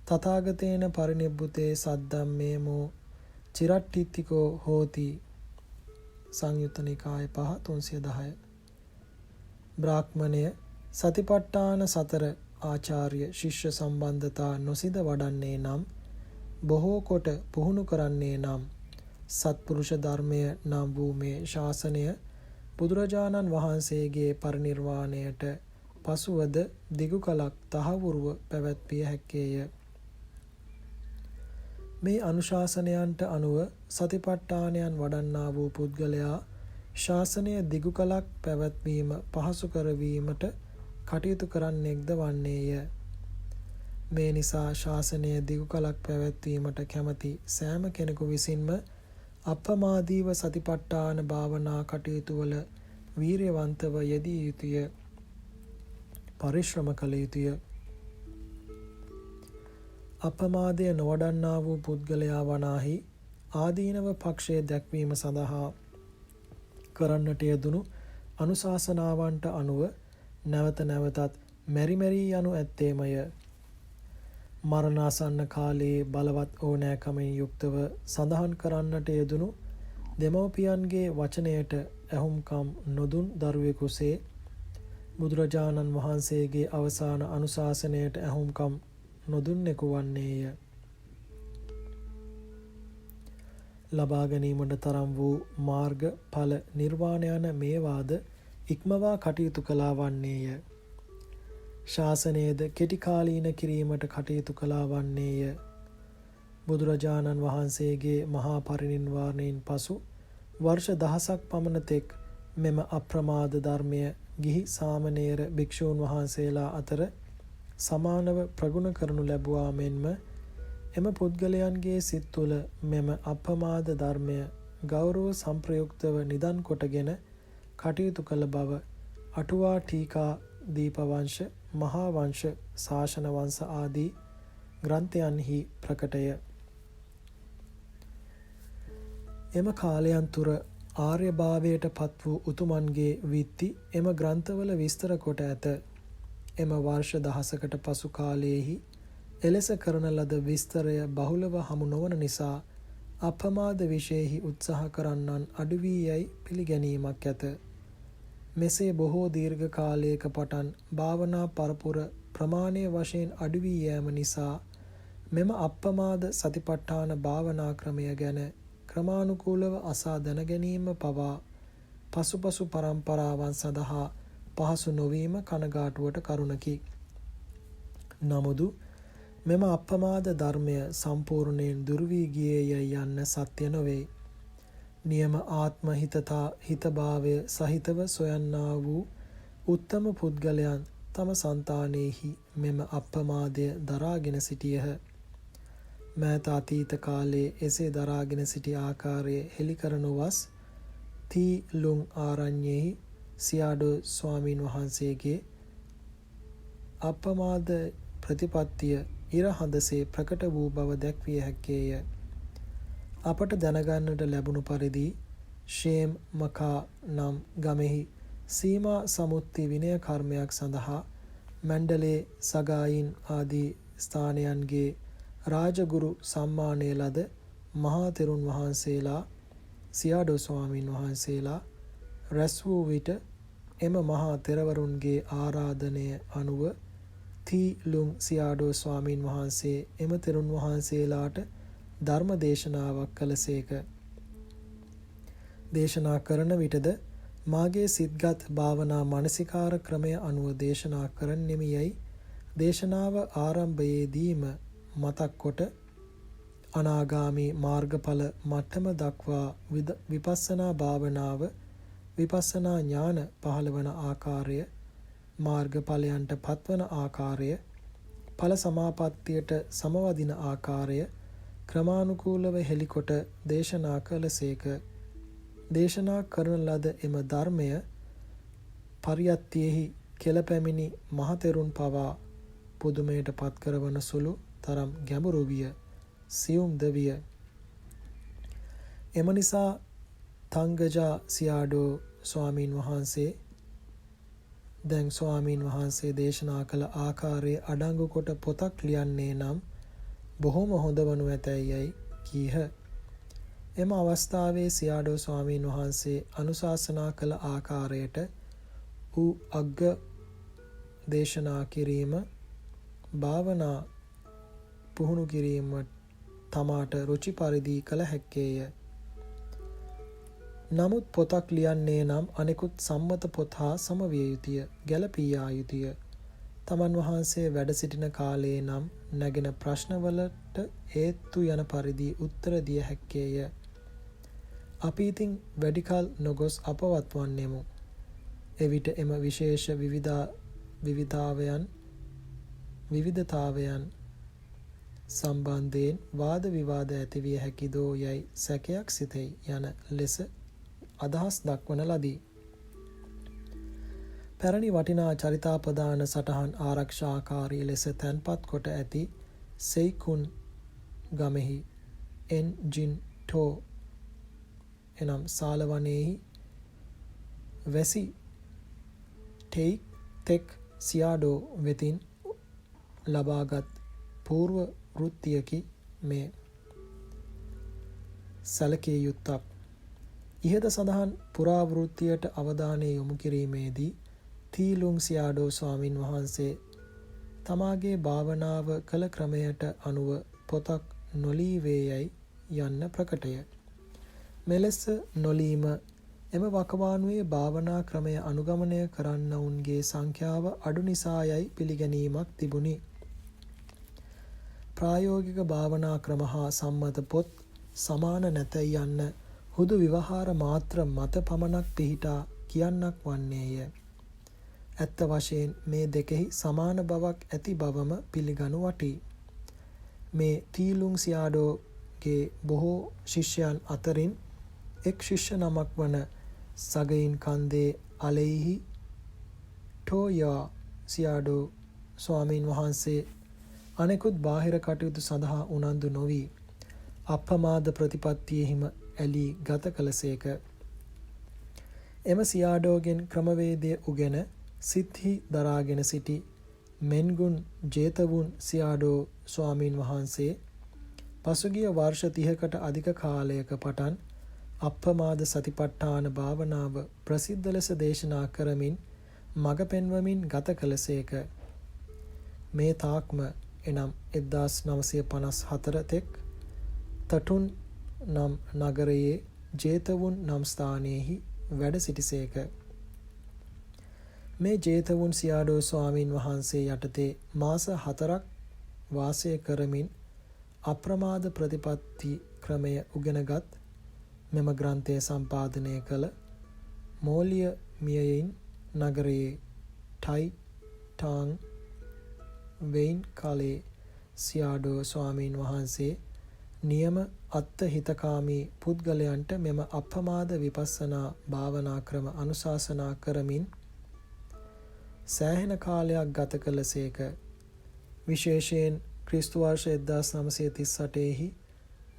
තථාගතේන පරිනිබ්බුතේ සද්ධම්මේමෝ චිරට්ඨිතිකෝ හෝති. සංයුත්ත නිකාය 5/310. බ්‍රාහ්මණය සතිපට්ඨාන සතර ආචාර්ය ශිෂ්‍ය සම්බන්ධතා නොසිඳ වඩන්නේ නම් බොහෝ කොට පුහුණු කරන්නේ නම් සත්පුරුෂ ධර්මය නම් වූ මේ ශාසනය බුදුරජාණන් වහන්සේගේ පරිනිර්වාණයට පසුවද දිගු කලක් තහවුරුව පැවැත්විය හැක්කේය. මේ අනුශාසනයන්ට අනුව සතිපට්ඨානයන් වඩන්නා වූ පුද්ගලයා ශාසනය දිගු කලක් පැවැත්වීම පහසු කරවීමට කටයුතු කරන්නෙක්ද වන්නේය. මේ නිසා ශාසනය දිගු කලක් පැවැත්වීමට කැමති සෑම කෙනෙකු විසින්ම අප්‍රමාදීව සතිපට්ඨාන භාවනා කටයුතු වල වීර්යවන්තව යෙදිය යුතුය. පරිශ්‍රම කළ යුතුය. අප්‍රමාදය නොවඩන්නා වූ පුද්ගලයා වනාහි ආදීනව පක්ෂය දැක්වීම සඳහා කරන්නට යෙදුණු අනුශාසනාවන්ට අනුව නැවත නැවතත් මෙරි යනු ඇත්තේමය. මරණාසන්න කාලයේ බලවත් ඕනෑකමින් යුක්තව සඳහන් කරන්නට යෙදුණු දෙමව්පියන්ගේ වචනයට ඇහුම්කම් නොදුන් දරුවෙකුසේ බුදුරජාණන් වහන්සේගේ අවසාන අනුශාසනයට ඇහුම්කම් නොදුන්නෙකු වන්නේය. ලබා ගැනීමට තරම් වූ මාර්ග ඵල නිර්වාණ යන මේවාද ඉක්මවා කටයුතු කළා වන්නේය. ශාසනයද කෙටි කාලීන කිරීමට කටයුතු කළා වන්නේය. බුදුරජාණන් වහන්සේගේ මහා පරිනිර්වාණයෙන් පසු වර්ෂ දහසක් පමණ තෙක් මෙම අප්‍රමාද ධර්මය ගිහි සාමණේර භික්ෂූන් වහන්සේලා අතර සමානව ප්‍රගුණ කරනු ලැබුවා මෙන්ම එම පුද්ගලයන්ගේ සිත් තුළ මෙම අප්‍රමාද ධර්මය ගෞරව සම්ප්‍රයුක්තව නිදන් කොටගෙන කටයුතු කළ බව අටුවා ටීකා දීපවංශ මහා වංශ ශාසන වංශ ආදී ග්‍රන්ථයන්හි ප්‍රකටය. එම කාලයන් තුර ආර්යභාවයට පත් වූ උතුමන්ගේ විත්ති එම ග්‍රන්ථවල විස්තර කොට ඇත. එම වර්ෂ දහසකට පසු කාලයෙහි එලෙස කරන ලද විස්තරය බහුලව හමු නොවන නිසා අපමාද විශේෂෙහි උත්සාහ කරන්නන් අඩු වී යයි පිළිගැනීමක් ඇත. මෙසේ බොහෝ දීර්ඝ කාලයක පටන් භාවනා පරපුර ප්‍රමාණය වශයෙන් අඩු වී යෑම නිසා මෙම අප්‍රමාද සතිපට්ඨාන භාවනා ක්‍රමය ගැන ක්‍රමානුකූලව අසා දැන ගැනීම පවා පසුපසු පරම්පරාවන් සඳහා පහසු නොවීම කනගාටුවට කරුණකි. නමුදු මෙම අප්‍රමාද ධර්මය සම්පූර්ණයෙන් දුරු වී ගියේ යයි යන්න සත්‍ය නොවේ. නියම ආත්ම හිතභාවය සහිතව සොයන්නා වූ උත්තම පුද්ගලයන් තම సంతානෙහි මෙම අප්‍රමාදය දරාගෙන සිටියහ. මෑත අතීත කාලයේ එසේ දරාගෙන සිටි ආකාරය හෙළි කරනු වස් තී ලුං ආරණ්‍යයෙහි සියාඩෝ ස්වාමීන් වහන්සේගේ අප්‍රමාද ප්‍රතිපත්තිය ඉර හඳසේ ප්‍රකට වූ බව දැක්විය හැක්කේය. අපට දැනගන්නට ලැබුණු පරිදි ෂේම් මකා නම් ගමෙහි සීමා සමුත්ති විනය කර්මයක් සඳහා මණ්ඩලේ සගායින් ආදී ස්ථානයන්ගේ රාජගුරු සම්මානය ලද මහා තෙරුන් වහන්සේලා සියාඩෝ ස්වාමීන් වහන්සේලා රැස් වූ විට එම මහා තෙරවරුන්ගේ ආරාධනය අනුව තී ලුං සියාඩෝ ස්වාමීන් වහන්සේ එම තෙරුන් වහන්සේලාට ධර්ම දේශනාවක් කළසේක. දේශනා කරන විටද මාගේ සිත්ගත් භාවනා මානසිකාර ක්‍රමය අනුව දේශනා කරන්නෙමි යයි දේශනාව ආරම්භයේදීම මතක් කොට අනාගාමී මාර්ගඵල මට්ටම දක්වා විපස්සනා භාවනාව විපස්සනා ඥාන පහළවන ආකාරය මාර්ගඵලයන්ට පත්වන ආකාරය ඵල සමාපත්තියට සමවදින ආකාරය ක්‍රමානුකූලව හෙළිකොට දේශනා කළසේක. දේශනා කරන ලද එම ධර්මය පරියත්තියෙහි කෙළපැමිණි මහතෙරුන් පවා පුදුමයට පත් කරවන සුළු තරම් ගැඹුරු විය, සියුම්ද විය. එම නිසා තංගජා සියාඩෝ ස්වාමීන් වහන්සේ දැන් ස්වාමීන් වහන්සේ දේශනා කළ ආකාරයේ අඩංගු කොට පොතක් ලියන්නේ නම් බොහොම හොඳ වනු ඇතැයි කීහ. එම අවස්ථාවේ සියාඩෝ ස්වාමීන් වහන්සේ අනුශාසනා කළ ආකාරයට වූ අග්ග දේශනා කිරීම භාවනා පුහුණු කිරීම තමාට රුචි පරිදි කළ හැක්කේය. නමුත් පොතක් ලියන්නේ නම් අනෙකුත් සම්මත පොත් හා සමවිය යුතුය, ගැළපී යා යුතුය. තමන් වහන්සේ වැඩ සිටින කාලයේ නම් නැගෙන ප්‍රශ්නවලට හේතු යන පරිදි උත්තර දිය හැක්කේය. අපි ඉතින් වැඩි කල නොගොස් අපවත් වන්නෙමු. එවිට එම විශේෂ විවිධතාවයන් සම්බන්ධයෙන් වාද විවාද ඇතිවිය හැකිදෝ යයි සැකයක් සිතෙයි යන ලෙස අදහස් දක්වන ලදී. පැරණි වටිනා චරිතාපදාන සටහන් ආරක්ෂාකාරී ලෙස තැන්පත් කොට ඇති සෙයිකුන් ගමෙහි එන්ජින් ටෝ එනම් සාලවනයෙහි වැසි තෙක් සියාඩෝ වෙතින් ලබාගත් පූර්ව වෘත්තියකි මේ. සැලකිය යුත්තක්. ඉහත සඳහන් පුරාවෘත්තියට අවධානය යොමු කිරීමේදී තී ලුං සියාඩෝ ස්වාමින් වහන්සේ තමාගේ භාවනාව කළ ක්‍රමයට අනුව පොතක් නොලීවේ යයි යන්න ප්‍රකටය. මෙලෙස නොලීම එම වකවානුවේ භාවනා ක්‍රමය අනුගමනය කරන්නවුන්ගේ සංඛ්‍යාව අඩු නිසා යයි පිළිගැනීමක් තිබුණි. ප්‍රායෝගික භාවනා ක්‍රම හා සම්මත පොත් සමාන නැතැයි යන්න හුදු විවහාර මාත්‍ර මත පමණක් පිහිටා කියන්නක් වන්නේය. ඇත්ත වශයෙන් මේ දෙකෙහි සමාන බවක් ඇති බවම පිළිගනු වටී. මේ තී ලුං සියාඩෝගේ බොහෝ ශිෂ්‍යයන් අතරින් එක් ශිෂ්‍ය නමක් වන සගයින් කන්දේ අලෙයිහි ටෝයා සියාඩෝ ස්වාමීන් වහන්සේ අනෙකුත් බාහිර කටයුතු සඳහා උනන්දු නොවී අප්‍රමාද ප්‍රතිපත්තියෙහිම ඇලී ගත කළසේක. එම සියාඩෝගෙන් ක්‍රමවේදය උගෙන සිත්හි දරාගෙන සිටි මෙන්ගුන් ජේතවුන් සියාඩෝ ස්වාමීන් වහන්සේ පසුගිය වර්ෂ 30කට අධික කාලයක පටන් අප්‍රමාද සතිපට්ඨාන භාවනාව ප්‍රසිද්ධ ලෙස දේශනා කරමින් මඟ පෙන්වමින් ගත කළසේක. මේ තාක්ම එනම් 1954 තෙක් තටුන් නම් නගරයේ ජේතවුන් නම් ස්ථානයෙහි වැඩ සිටිසේක. මේ ජේතවුන් සියාඩෝ ස්වාමීන් වහන්සේ යටතේ මාස 4ක් වාසය කරමින් අප්‍රමාද ප්‍රතිපත්ති ක්‍රමය උගෙනගත් මෙම ග්‍රන්ථය සම්පාදනය කළ මෝලිය මියයින් නගරයේ ටයි ටාං වෙයින් කාලේ සියාඩෝ ස්වාමීන් වහන්සේ නියම අත්ත හිතකාමී පුද්ගලයන්ට මෙම අප්‍රමාද විපස්සනා භාවනා ක්‍රම අනුශාසනා කරමින් සෑහෙන කාලයක් ගත කළසේක. විශේෂයෙන් ක්‍රිස්තු වර්ෂ 1938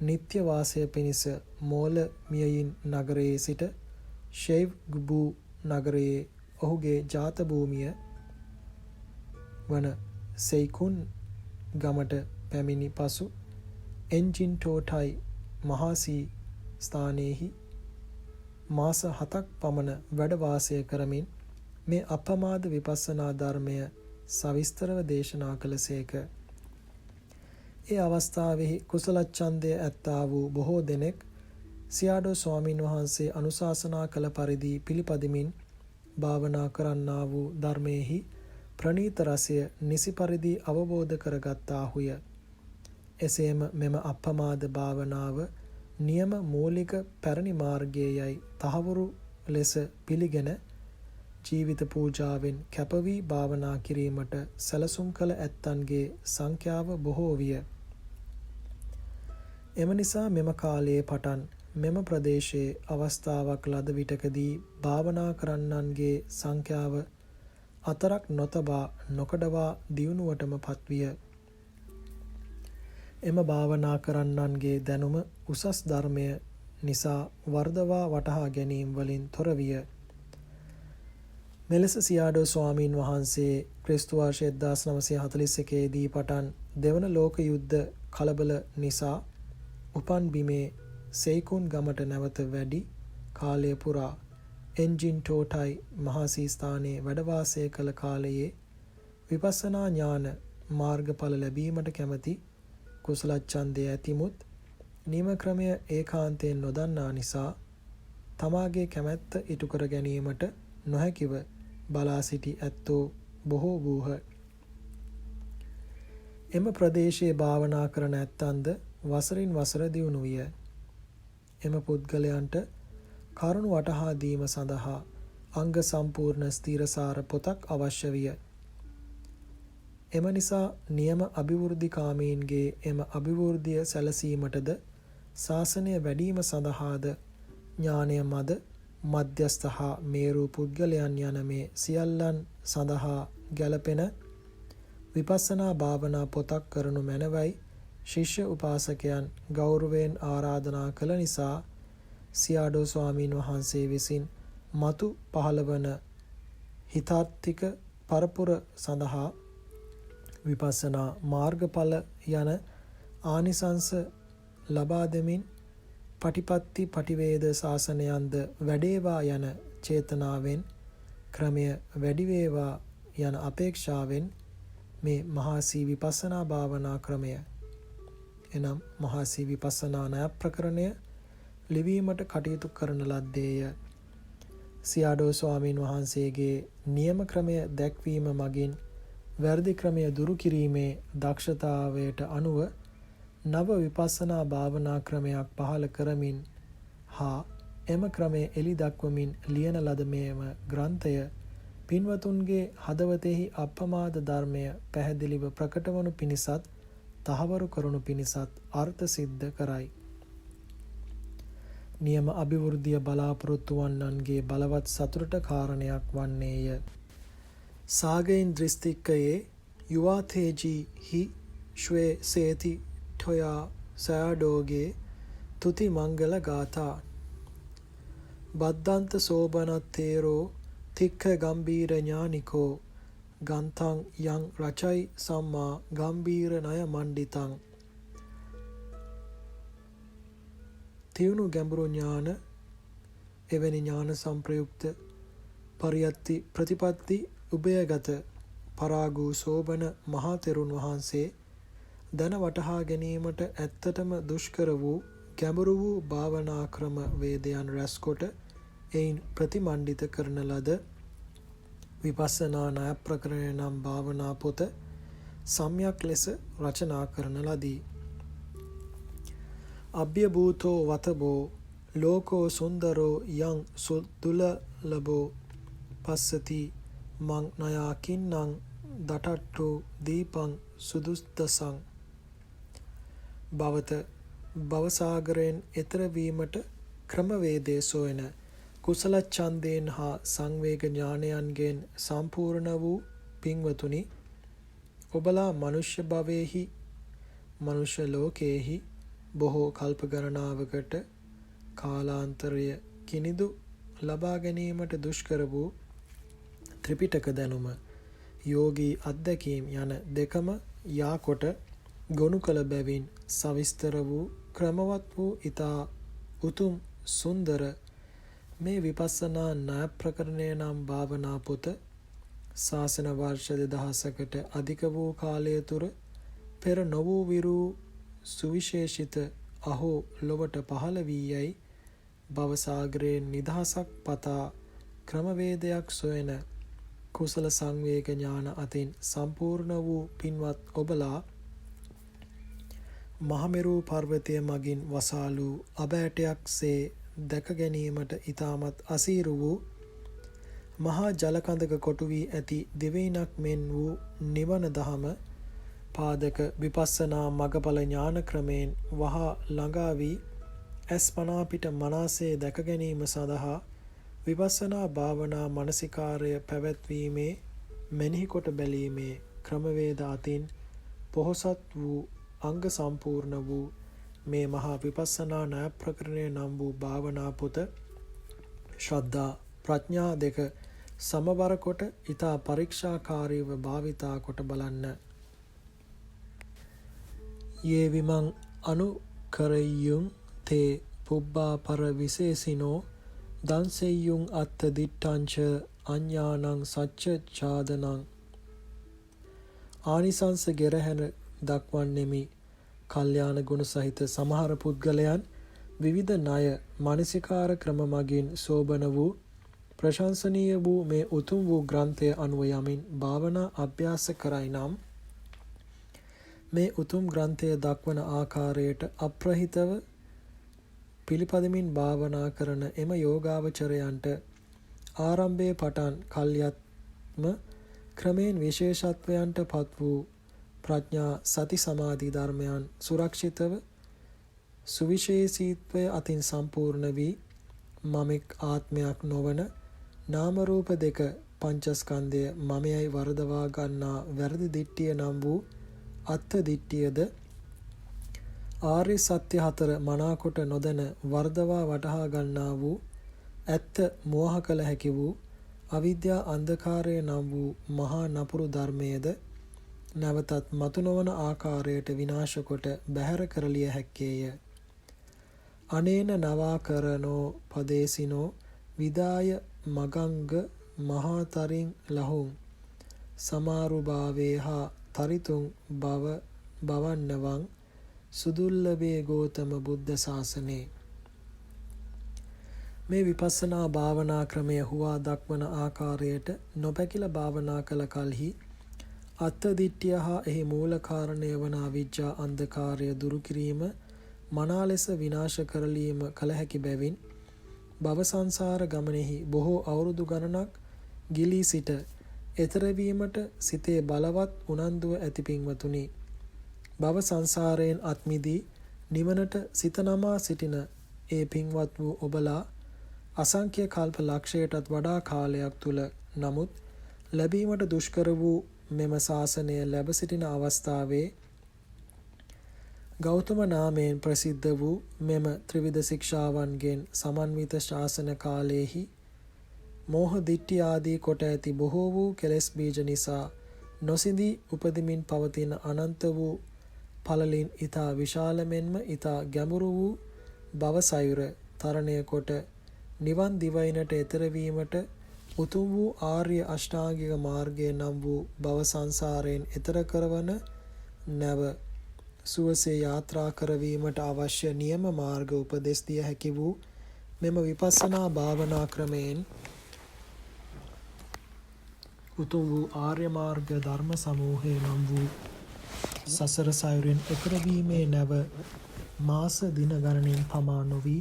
නිත්‍ය වාසය පිණිස මෝල මියයින් නගරයේ සිට ෂෙයිව් ගුබූ නගරයේ ඔහුගේ ජාත භූමිය වන සෙයිකුන් ගමට පැමිණි පසු එන්ජින් ටෝටයි මහාසී ස්ථානයෙහි මාස 7ක් පමණ වැඩ වාසය කරමින් මේ අප්‍රමාද විපස්සනා ධර්මය සවිස්තරව දේශනා කළසේක. ඒ අවස්ථාවෙහි කුසල ඡන්දය ඇත්තා වූ බොහෝ දෙනෙක් සියාඩෝ ස්වාමීන් වහන්සේ අනුශාසනා කළ පරිදි පිළිපදිමින් භාවනා කරන්නා වූ ධර්මයේහි ප්‍රණීත රසය නිසි පරිදි අවබෝධ කරගත්තාහුය. එසේම මෙම අප්‍රමාද භාවනාව නියම මූලික පැරණි මාර්ගයයි තහවුරු ලෙස පිළිගෙන ජීවිත පූජාවෙන් කැපවී භාවනා කිරීමට සැලසුම් කළ ඇත්තන්ගේ සංඛ්‍යාව බොහෝ විය. එම නිසා මෙම කාලයේ පටන් මෙම ප්‍රදේශයේ අවස්ථාවක් ලද විටකදී භාවනා කරන්නන්ගේ සංඛ්‍යාව අතරක් නොතබා නොකඩවා දියුණුවටම පත්විය. එම භාවනා කරන්නන්ගේ දැනුම උසස් ධර්මය නිසා වර්ධවා වටහා ගැනීම වලින් තොර විය. මෙලෙස සියාඩෝ ස්වාමීන් වහන්සේ ක්‍රිස්තු වර්ෂ 1941 දී පටන් දෙවන ලෝක යුද්ධ කලබල නිසා උපන් බිමේ සෙයිකුන් ගමට නැවත වැඩි කාලය පුරා එන්ජින් ටෝටයි මහාසී ස්ථානයේ වැඩ වාසය කළ කාලයේ විපස්සනා ඥාන මාර්ගඵල ලැබීමට කැමැති කුසල ඡන්දය ඇතිමුත් නියම ක්‍රමය ඒකාන්තයෙන් නොදන්නා නිසා තමාගේ කැමැත්ත ඉටු කර ගැනීමට නොහැකිව බලා සිටි ඇත්තෝ බොහෝ වූහ. එම ප්‍රදේශයේ භාවනා කරන ඇත්තන්ද වසරින් වසර දියුණු විය. එම පුද්ගලයන්ට කරුණු වටහා දීම සඳහා අංග සම්පූර්ණ ස්ථීරසාර පොතක් අවශ්‍ය විය. එම නිසා නියම අභිවෘද්ධිකාමීන්ගේ එම අභිවෘද්ධිය සැලසීමටද ශාසනය වැඩිම සඳහාද ඥානය මද මධ්‍යස්ථ හා මේරු පුද්ගලයන් යන මේ සියල්ලන් සඳහා ගැලපෙන විපස්සනා භාවනා පොතක් කරනු මැනවයි ශිෂ්‍ය උපාසකයන් ගෞරවයෙන් ආරාධනා කළ නිසා සියාඩෝ ස්වාමීන් වහන්සේ විසින් මතු පහළවන හිතාර්ථික පරපුර සඳහා විපස්සනා මාර්ගඵල යන ආනිසංස ලබා දෙමින් පටිපත්ති පටිවේද ශාසනයන්ද වැඩේවා යන චේතනාවෙන් ක්‍රමය වැඩි වේවා යන අපේක්ෂාවෙන් මේ මහාසී විපස්සනා භාවනා ක්‍රමය එනම් මහාසී විපස්සනා ණය ප්‍රකරණය ලිවීමට කටයුතු කරන ලද්දේය. සියාඩෝ ස්වාමීන් වහන්සේගේ නියම ක්‍රමය දැක්වීම මගින් වැරදි ක්‍රමය දුරු කිරීමේ දක්ෂතාවයට අනුව නව විපස්සනා භාවනා ක්‍රමයක් පහළ කරමින් හා එම ක්‍රමය එලි දක්වමින් ලියන ලද මේම ග්‍රන්ථය පින්වතුන්ගේ හදවතෙහි අප්‍රමාද ධර්මය පැහැදිලිව ප්‍රකට වනු පිණිසත් තහවුරු කරනු පිණිසත් අර්ථ සිද්ධ කරයි. නියම අභිවෘද්ධිය බලාපොරොත්තු වන්නන්ගේ බලවත් සතුටට කාරණයක් වන්නේය. සාගයින් දෘස්තිකයේ යුවාතේජී හි ශ්වේ සේති ඨොයා සයාඩෝගේ තුති මංගල ගාථා බද්දන්ත සෝබනත්තේරෝ තික්ඛ ගම්බීර ඥානිකෝ ගන්තං යං රචයි සම්මා ගම්බීර ණය මණ්ඩිතං තියුණු ගැඹුරු ඥාන එවැනි ඥාන සංප්‍රයුක්ත පරියත්ති ප්‍රතිපත්ති උභයගත පරාගූ සෝබන මහා තෙරුන් වහන්සේ දන වටහා ගැනීමට ඇත්තටම දුෂ්කර වූ ගැඹුරු වූ භාවනා ක්‍රම වේදයන් රැස්කොට එයින් ප්‍රතිමණ්ඩිත කරන ලද විපස්සනා ණය ප්‍රකරණය නම් භාවනා පොත සම්‍යක් ලෙස රචනා කරන ලදී. අභ්‍යභූතෝ වතබෝ ලෝකෝ සුන්දරෝ යං සුදුලලබෝ පස්සති මං නයා කින්නං දටට්ටු දීපං සුදුස්දසං භවත භවසාගරයෙන් එතර වීමට ක්‍රමවේදයේ සොයන කුසල ඡන්දයෙන් හා සංවේග ඥානයන්ගෙන් සම්පූර්ණ වූ පින්වතුනි ඔබලා මනුෂ්‍ය භවයේහි මනුෂ්‍ය ලෝකයේහි බොහෝ කල්ප ගණනාවකට කාලාන්තරය කිනිදු ලබා ගැනීමට දුෂ්කර වූ ත්‍රිපිටක දැනුම යෝගී අත්දැකීම් යන දෙකම යාකොට ගොනු කළ බැවින් සවිස්තර වූ ක්‍රමවත් වූ ඊතා උතුම් සුන්දර මේ විපස්සනා ණය ප්‍රකරණය නම් භාවනා පොත ශාසන වර්ෂ 2000කට අධික වූ කාලය තුර පෙර නොවූ විරූ සුවිශේෂිත අහෝ ලොවට පහළ වී යයි භවසාගරයෙන් නිදහසක් පතා ක්‍රමවේදයක් සොයන කුසල සංවේග ඥාන අතින් සම්පූර්ණ වූ පින්වත් ඔබලා මහමෙරු පර්වතය මගින් වසාලූ අබෑටයක්සේ දැක ගැනීමට ඊටමත් අසීරු වූ මහා ජලකඳක කොටු වී ඇති දිවයිනක් මෙන් වූ නිවන දහම පාදක විපස්සනා මගඵල ඥාන ක්‍රමයෙන් වහා ළඟා වී අස්පනා පිට මනසේ දැක ගැනීම සඳහා විපස්සනා භාවනා මානසිකාර්ය පැවැත්වීමේ මෙනෙහි කොට බැලීමේ ක්‍රමවේද අතින් පොහොසත් වූ අංග සම්පූර්ණ වූ මේ මහා විපස්සනා ණය ප්‍රකරණය නම් වූ භාවනා පොත ශ්‍රද්ධා ප්‍රඥා දෙක සමබර කොට ඊතා පරීක්ෂාකාරීව භාවිතා කොට බලන්න. යේ විමං අනුකරයුං තේ පුබ්බා පර විශේසිනෝ දන්සෙය්‍යුං අත්ත දිට්ඨංච අඤ්ඤානං සච්ච ඡාදනං ආනිසංස ගෙරහැන දක්වන්නෙමි. කල්යාණ ගුණ සහිත සමහර පුද්ගලයන් විවිධ ණය මානසිකාර ක්‍රම මගින් සෝබන වූ ප්‍රශංසනීය වූ මේ උතුම් වූ ග්‍රන්ථය අනුව යමින් භාවනා අභ්‍යාස කරයි නම් මේ උතුම් ග්‍රන්ථය දක්වන ආකාරයට අප්‍රහිතව පිළිපදමින් භාවනා කරන එම යෝගාවචරයන්ට ආරම්භයේ පටන් කල්යත්ම ක්‍රමයෙන් විශේෂත්වයන්ට පත් වූ ප්‍රඥා සති සමාධි ධර්මයන් සුරක්ෂිතව සුවිශේෂීත්වය අතින් සම්පූර්ණ වී මමෙක් ආත්මයක් නොවන නාම රූප දෙක පංචස්කන්ධය මමයයි වරදවා ගන්නා වැරදි දිට්ඨිය නම් වූ අත්ථ දිට්ඨියද ආර්ය සත්‍ය හතර මනාකොට නොදැන වර්ධවා වටහා ගන්නා වූ ඇත්ත මෝහ කළ හැකි වූ අවිද්‍යා අන්ධකාරය නම් වූ මහා නපුරු ධර්මයේද නැවතත් මතු නොවන ආකාරයට විනාශ කොට බැහැර කරලිය හැක්කේය. අනේන නවාකරනෝ පදේසිනෝ විදාය මගංග මහතරින් ලහුං සමාරුභාවේ හා තරිතුං බවන්නවං සුදුල්ලභේ ගෝතම බුද්ධ ශාසනේ. මේ විපස්සනා භාවනා ක්‍රමය හුවා දක්වන ආකාරයට නොපැකිල භාවනා කළ කලෙහි අත්ථ දිට්ඨිය හා එහි මූල කාරණය වන අවිජ්ජා අන්ධකාරය දුරු කිරීම මනා ලෙස විනාශ කරලීම කළ හැකි බැවින් භව සංසාර ගමනෙහි බොහෝ අවුරුදු ගණනක් ගිලී සිට එතර වීමට සිතේ බලවත් උනන්දුව ඇති පින්වතුනි, භව සංසාරයෙන් අත් මිදී නිවනට සිත නමා සිටින ඒ පින්වත් වූ ඔබලා අසංඛ්‍ය කල්ප ලක්ෂයටත් වඩා කාලයක් තුල නමුත් ලැබීමට දුෂ්කර වූ මෙම ශාසනය ලැබ සිටින අවස්ථාවේ ගෞතම නාමයෙන් ප්‍රසිද්ධ වූ මෙම ත්‍රිවිධ ශික්ෂාවන්ගෙන් සමන්විත ශාසන කාලයේහි මෝහ දිට්ඨි ආදී කොට ඇති බොහෝ වූ කෙලෙස් බීජ නිසා නොසිඳී උපදිමින් පවතින අනන්ත වූ පළලින් ඊතා විශාල මෙන්ම ඊතා ගැඹුරු වූ භවසයුර තරණය කොට නිවන් දිවයිනට එතර වීමට උතුම් වූ ආර්ය අෂ්ටාංගික මාර්ගය නම් වූ භව සංසාරයෙන් එතර කරවන නැව සුවසේ යාත්‍රා කරවීමට අවශ්‍ය නියම මාර්ග උපදෙස් දිය හැකි වූ මෙම විපස්සනා භාවනා ක්‍රමයෙන් උතුම් වූ ආර්ය මාර්ග ධර්ම සමූහය නම් වූ සසර සයුරෙන් එතර වීමේ නැව මාස දින ගණනින් පමා නොවී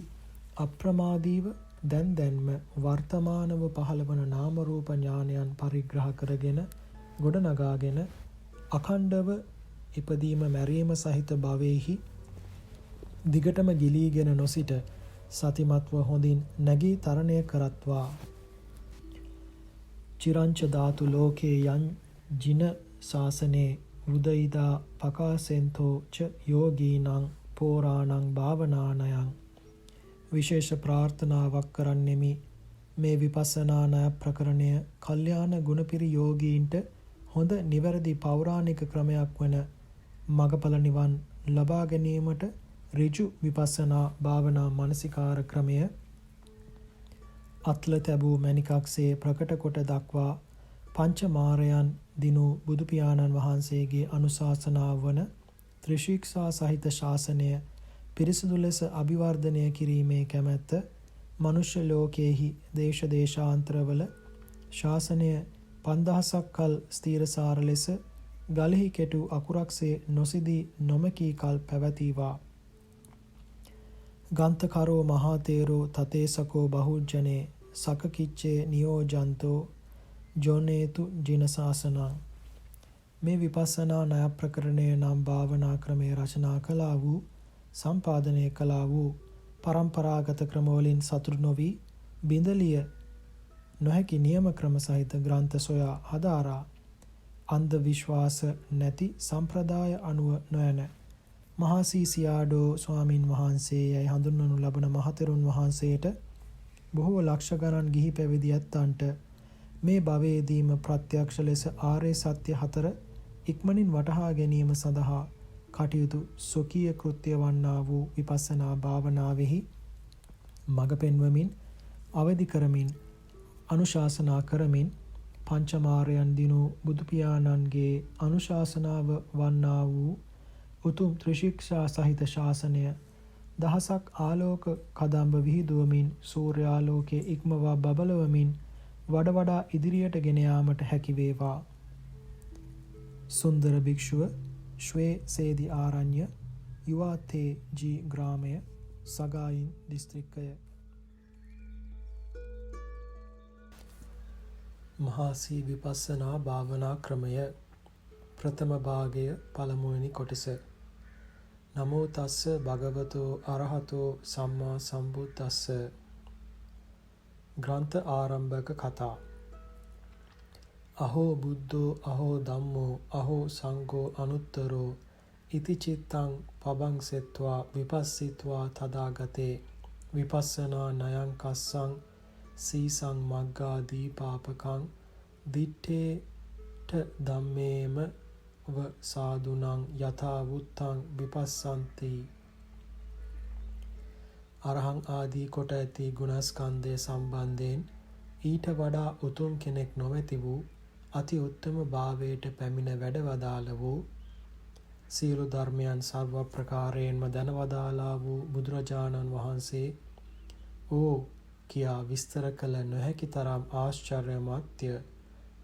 අප්‍රමාදීව දැන්ම වර්තමානව පහළවන නාම රූප ඥානයන් පරිග්‍රහ කරගෙන ගොඩනගාගෙන අඛණ්ඩව ඉපදීම මැරීම සහිත භවෙහි දිගටම ගිලීගෙන නොසිට සතිමත්ව හොඳින් නැගී තරණය කරත්වා. චිරංච ධාතු ලෝකේ යං ජින ශාසනේ උදයිදා පකාසෙන්තෝ ච යෝගීනං පෝරාණං භාවනානයං. විශේෂ ප්‍රාර්ථනාවක් කරන්නෙමි මේ විපස්සනා ණය ප්‍රකරණය කල්යාණ ගුණපිරි යෝගීන්ට හොඳ නිවැරදි පෞරාණික ක්‍රමයක් වන මගඵල නිවන් ලබා ගැනීමට ඍජු විපස්සනා භාවනා මානසිකාර ක්‍රමය අත්ල තැබූ මණිකක්සේ ප්‍රකට කොට දක්වා පංච මාරයන් දිනු බුදු පියාණන් වහන්සේගේ අනුශාසනාව වන ත්‍රිශික්ෂා සහිත ශාසනය පිරිසිදු ලෙස අභිවර්ධනය කිරීමේ කැමැත්ත මනුෂ්‍ය ලෝකයේහි දේශ දේශාන්තරවල ශාසනය 5000ක් කල් ස්ථීරසාර ලෙස ගලෙහි කෙටු අකුරක්සේ නොසිදී නොමකී කල් පැවතීවා. ගන්තකරෝ මහතේරෝ තතේසකෝ බහුජනේ සකකිච්චේ නියෝජන්තෝ ජොනේතු ජින ශාසනං. මේ විපස්සනා ණය ප්‍රකරණය නම් භාවනා ක්‍රමයේ රචනා කළා වූ සම්පාදනය කළා වූ පරම්පරාගත ක්‍රමවලින් සතුරු නොවි බිඳලිය නොහැකි නියම ක්‍රම සහිත ග්‍රන්ථ සොයා හදාරා අන්ධ විශ්වාස නැති සම්ප්‍රදාය අනුව නොයන මහා සීසියාඩෝ ස්වාමින් වහන්සේ යයි හඳුන්වනු ලබන මහතෙරුන් වහන්සේට බොහෝ ලක්ෂ ගණන් ගිහි පැවිදි ඇත්තන්ට මේ භවයේදීම ප්‍රත්‍යක්ෂ ලෙස ආර්ය සත්‍ය හතර ඉක්මනින් වටහා ගැනීම සඳහා කටයුතු සොකීය කෘත්‍ය වන්නා වූ විපස්සනා භාවනාවෙහි මඟ පෙන්වමින් අවදි කරමින් අනුශාසනා කරමින් පංචමාරයන් දිනු බුදු පියාණන්ගේ අනුශාසනාව වන්නා වූ උතුම් ත්‍රිශික්ෂා සහිත ශාසනය දහසක් ආලෝක කදම්බ විහිදුවමින් සූර්යාලෝකයේ ඉක්මවා බබලවමින් වඩ වඩා ඉදිරියට ගෙන යාමට හැකි වේවා. සුන්දර භික්ෂුව ශ්වේ සේදි ආරණ්‍ය යුවාතේ ජී ග්‍රාමය සගායින් දිස්ත්‍රික්කය. මහාසී විපස්සනා භාවනා ක්‍රමය ප්‍රථම භාගය පළමුවෙනි කොටස. නමෝ තස්ස භගවතෝ අරහතෝ සම්මා සම්බුද්දස්ස. ග්‍රන්ථ ආරම්භක කතා. අහෝ බුද්ධෝ අහෝ ධම්මෝ අහෝ සංඝෝ අනුත්තරෝ ඉති චිත්තං පබංසෙත්වා විපස්සිත්වා තදාගතේ විපස්සනා නයං කස්සං සීසං මග්ගා දීපාපකං දිත්තේට ධම්මේම ව සාදුනං යථා වුත්තං විපස්සන්ති. අරහං ආදී කොට ඇති ගුණස්කන්ධය සම්බන්ධයෙන් ඊට වඩා උතුම් කෙනෙක් නොමැති වූ අති උත්තම භාවයට පැමිණ වැඩවදාළ වූ සියලු ධර්මයන් සර්ව ප්‍රකාරයෙන්ම දැනවදාලා වූ බුදුරජාණන් වහන්සේ ඕ කියා විස්තර කළ නොහැකි තරම් ආශ්චර්යමත්ය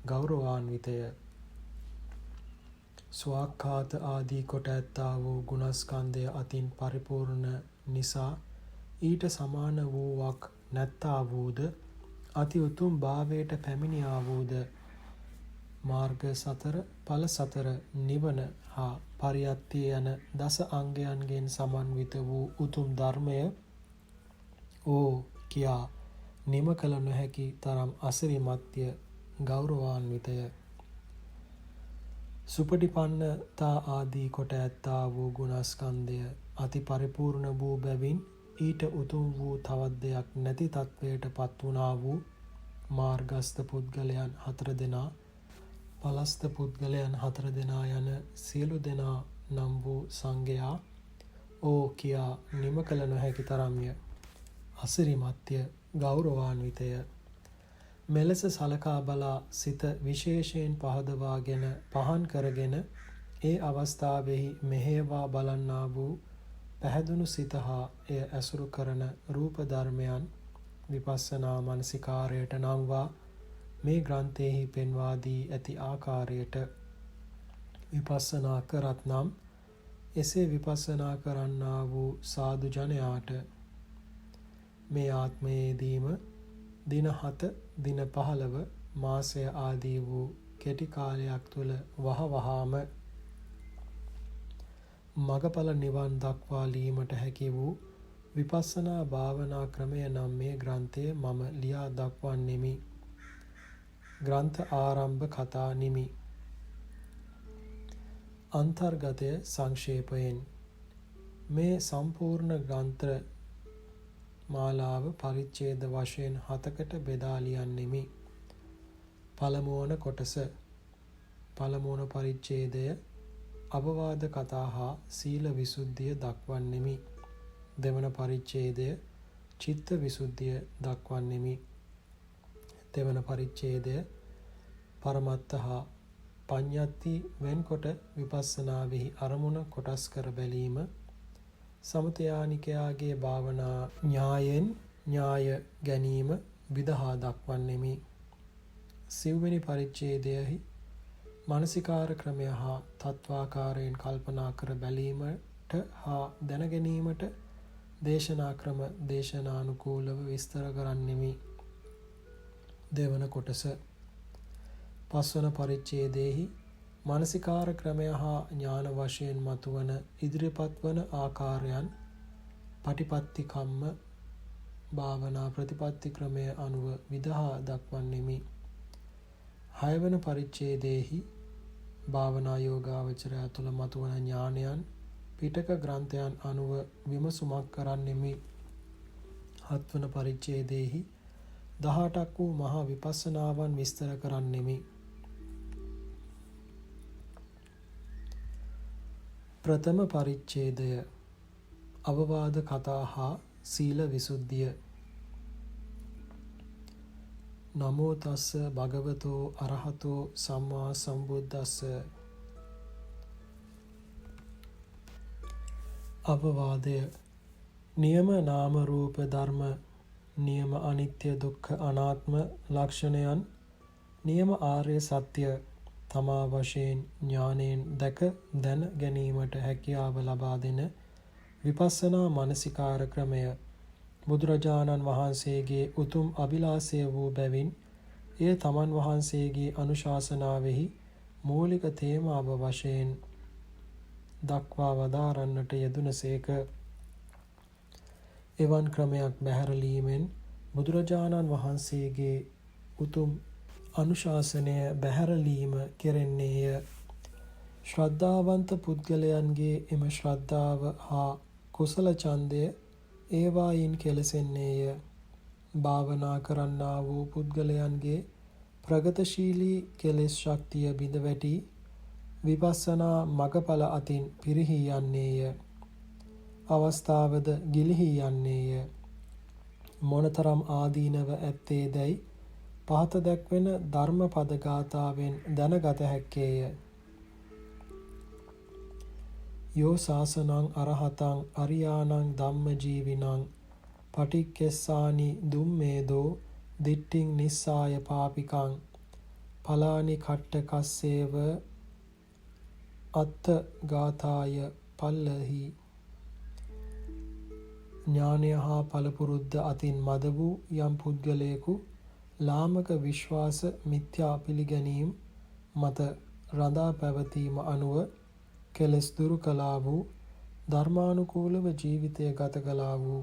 ගෞරවාන්විතය. ස්වාක්ඛාත ආදී කොට ඇත්තා වූ ගුණස්කන්ධය අතින් පරිපූර්ණ නිසා ඊට සමාන වූවක් නැත්තා වූද අති උතුම් භාවයට පැමිණියා වූද මාර්ග සතර ඵල සතර නිවන හා පරියත්තිය යන දස අංගයන්ගෙන් සමන්විත වූ උතුම් ධර්මය ඕ කියා නිම කළ නොහැකි තරම් අසිරිමත්ය ගෞරවාන්විතය. සුපටිපන්නතා ආදී කොට ඇත්තා වූ ගුණස්කන්ධය අති පරිපූර්ණ වූ බැවින් ඊට උතුම් වූ තවත් දෙයක් නැති තත්වයට පත් වුණා වූ මාර්ගස්ත පුද්ගලයන් 4 දෙනා පලස්ත පුද්ගලයන් 4 දෙනා යන සියලු දෙනා නම් වූ සංඝයා ඕ කියා නිම කළ නොහැකි තරම්ය. අසිරිමත්ය, ගෞරවාන්විතය. මෙලෙස සලකා බලා සිත විශේෂයෙන් පහදවාගෙන පහන් කරගෙන ඒ අවස්ථාවෙහි මෙහෙවා බලන්නා වූ පැහැදුණු සිත හා එය ඇසුරු කරන රූප ධර්මයන් විපස්සනා මනසිකාරයට නම්වා මේ ග්‍රන්ථයෙහි පෙන්වා දී ඇති ආකාරයට විපස්සනා කරත් නම් එසේ විපස්සනා කරන්නා වූ සාදු ජනයාට මේ ආත්මයේදීම දින 7 දින 15 මාසය ආදී වූ කෙටි කාලයක් තුළ වහවහාම මගඵල නිවන් දක්වා ලීමට හැකි වූ විපස්සනා භාවනා ක්‍රමය නම් මේ ග්‍රන්ථය මම ලියා දක්වන්නෙමි. ග්‍රන්ථ ආරම්භ කතා නිමි. අන්තර්ගතය සංක්ෂේපයෙන් මේ සම්පූර්ණ ග්‍රන්ථ මාලාව පරිච්ඡේද වශයෙන් 7කට බෙදා ලියන්නෙමි. පළමුවන කොටස පළමුවන පරිච්ඡේදය අවවාද කතා හා සීල විසුද්ධිය දක්වන්නෙමි. දෙවන පරිච්ඡේදය චිත්ත විසුද්ධිය දක්වන්නෙමි. දෙවන පරිච්ඡේදය පරමත්ත හා පඤ්ඤත්ති වෙන්කොට විපස්සනාවෙහි අරමුණ කොටස් කර බැලීම සමතයානිකයාගේ භාවනා ඥායෙන් ඥාය ගැනීම විදහා දක්වන්නෙමි. සිව්වෙනි පරිච්ඡේදයෙහි මානසිකාර ක්‍රමය හා තත්වාකාරයෙන් කල්පනා කර බැලීමට හා දැනගැනීමට දේශනා ක්‍රම දේශනානුකූලව විස්තර කරන්නෙමි. දෙවන කොටස පස්වන පරිච්ඡේදයෙහි මානසිකාර ක්‍රමය හා ඥාන වශයෙන් මතුවන ඉදිරිපත් වන ආකාරයන් පටිපත්ති කම්ම භාවනා ප්‍රතිපත්ති ක්‍රමය අනුව විදහා දක්වන්නෙමි. 6 වන පරිච්ඡේදයෙහි භාවනා යෝගාවචරය තුළ මතුවන ඥානයන් පිටක ග්‍රන්ථයන් අනුව විමසුමක් කරන්නෙමි. 7 වන පරිච්ඡේදයෙහි 18ක් වූ මහා විපස්සනාවන් විස්තර කරන්නෙමි. ප්‍රථම පරිච්ඡේදය අවවාද කතා හා සීල විසුද්ධිය. නමෝ තස්ස භගවතෝ අරහතෝ සම්මා සම්බුද්දස්ස. අවවාදය නියම නාම රූප ධර්ම, නියම අනිත්‍ය දුක්ඛ අනාත්ම ලක්ෂණයන්, නියම ආර්ය සත්‍ය තමා වශයෙන් ඥානයෙන් දැක දැන ගැනීමට හැකියාව ලබා දෙන විපස්සනා මානසිකාර ක්‍රමය බුදුරජාණන් වහන්සේගේ උතුම් අභිලාෂය වූ බැවින් එය තමන් වහන්සේගේ අනුශාසනාවෙහි මූලික තේමාව වශයෙන් දක්වා වදාරන්නට යෙදුනසේක. එවන් ක්‍රමයක් බැහැරලීමෙන් බුදුරජාණන් වහන්සේගේ උතුම් අනුශාසනය බැහැරලීම කෙරෙන්නේය. ශ්‍රද්ධාවන්ත පුද්ගලයන්ගේ එම ශ්‍රද්ධාව හා කුසල ඡන්දය ඒවායින් කෙලසෙන්නේය. භාවනා කරන්නා වූ පුද්ගලයන්ගේ ප්‍රගතශීලී කෙලෙස් ශක්තිය බිඳ වැටි විපස්සනා මගඵල අතින් පිරිහී යන්නේය. අවස්ථාවද ගිලිහී යන්නේය. මොනතරම් ආදීනව ඇත්තේ දැයි පහත දැක්වෙන ධර්මපද ගාථාවෙන් දැනගත හැක්කේය. යෝ සාසනං අරහතං අරියාණං ධම්මජීවිනං පටික්කෙස්සානි දුම්මේදෝ දිට්ඨින් නිස්සාය පාපිකං පලානි කට්ට කස්සේව අත්ථ ගාථාය පල්ලහි. ඥානය හා පළපුරුද්ද අතින් මද වූ යම් පුද්ගලයෙකු ලාමක විශ්වාස මිත්‍යා පිළිගැනීම් මත රඳා පැවතීම අනුව කෙලෙස් දුරු කළා වූ ධර්මානුකූලව ජීවිතය ගත කළා වූ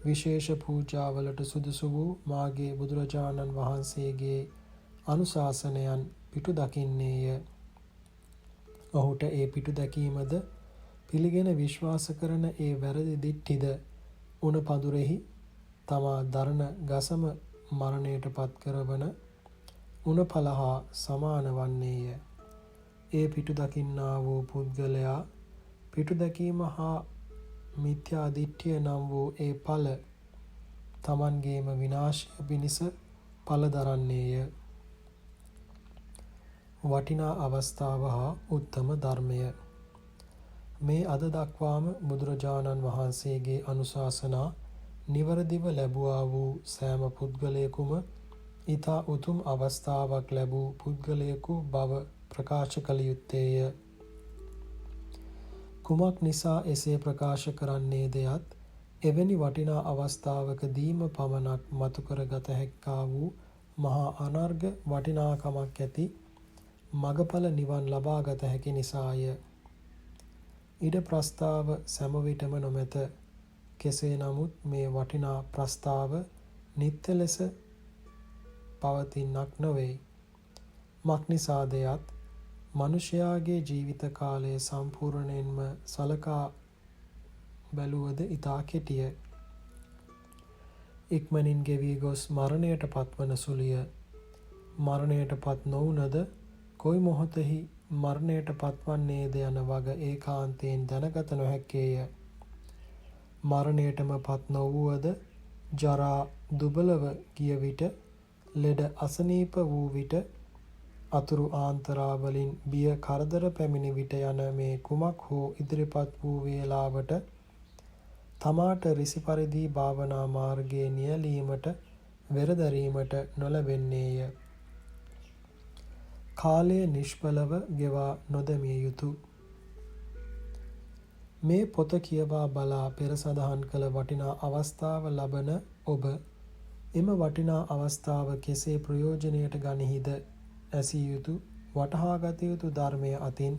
විශේෂ පූජාවලට සුදුසු වූ මාගේ බුදුරජාණන් වහන්සේගේ අනුශාසනයන් පිටු දකින්නේය. ඔහුට ඒ පිටු දැකීමද පිළිගෙන විශ්වාස කරන ඒ වැරදි දිට්ඨිද උණ පඳුරෙහි තමා දරණ ගසම මරණයට පත් කරවන උණපල හා සමාන වන්නේය. ඒ පිටු දකින්නා වූ පුද්ගලයා පිටු දැකීම හා මිත්‍යා දිට්ඨිය නම් වූ ඒ ඵල තමන්ගේම විනාශය පිණිස ඵල දරන්නේය. වටිනා අවස්ථාව හා උත්තම ධර්මය. මේ අද දක්වාම බුදුරජාණන් වහන්සේගේ අනුශාසනා නිවරදිව ලැබුවා වූ සෑම පුද්ගලයෙකුම ඊතා උතුම් අවස්ථාවක් ලැබූ පුද්ගලයෙකු බව ප්‍රකාශ කළ යුත්තේය. කුමක් නිසා එසේ ප්‍රකාශ කරන්නේ දෙයත් එවැනි වටිනා අවස්ථාවකදීම පමණක් මතු කරගත හැක්කා වූ මහා අනර්ඝ වටිනාකමක් ඇති මගඵල නිවන් ලබාගත හැකි නිසාය. ඉඩ ප්‍රස්තාව සෑම විටම නොමැත. කෙසේ නමුත් මේ වටිනා ප්‍රස්තාව නිත්‍ය ලෙස පවතින්නක් නොවේ. මක්නිසාදයත් මනුෂ්‍යයාගේ ජීවිත කාලය සම්පූර්ණයෙන්ම සලකා බැලුවද ඉතා කෙටිය. ඉක්මනින් ගෙවී ගොස් මරණයට පත්වන සුළුය. මරණයට පත් නොවුනද කොයි මොහොතෙහි මරණයට පත්වන්නේද යන වග ඒකාන්තයෙන් දැනගත නොහැක්කේය. මරණයටම පත් නොවුවද ජරා දුබලව ගිය විට, ලෙඩ අසනීප වූ විට, අතුරු ආන්තරාවලින් බිය කරදර පැමිණි විට යන මේ කුමක් හෝ ඉදිරිපත් වූ වේලාවට තමාට රිසි පරිදි භාවනා මාර්ගයේ නියැලීමට වෙරදැරීමට නොලැබෙන්නේය. කාලය නිෂ්ඵලව ගෙවා නොදැමිය යුතු. මේ පොත කියවා බලා පෙර සඳහන් කළ වටිනා අවස්ථාව ලබන ඔබ එම වටිනා අවස්ථාව කෙසේ ප්‍රයෝජනයට ගනිහිද ඇසිය යුතු, වටහාගත යුතු ධර්මය අතින්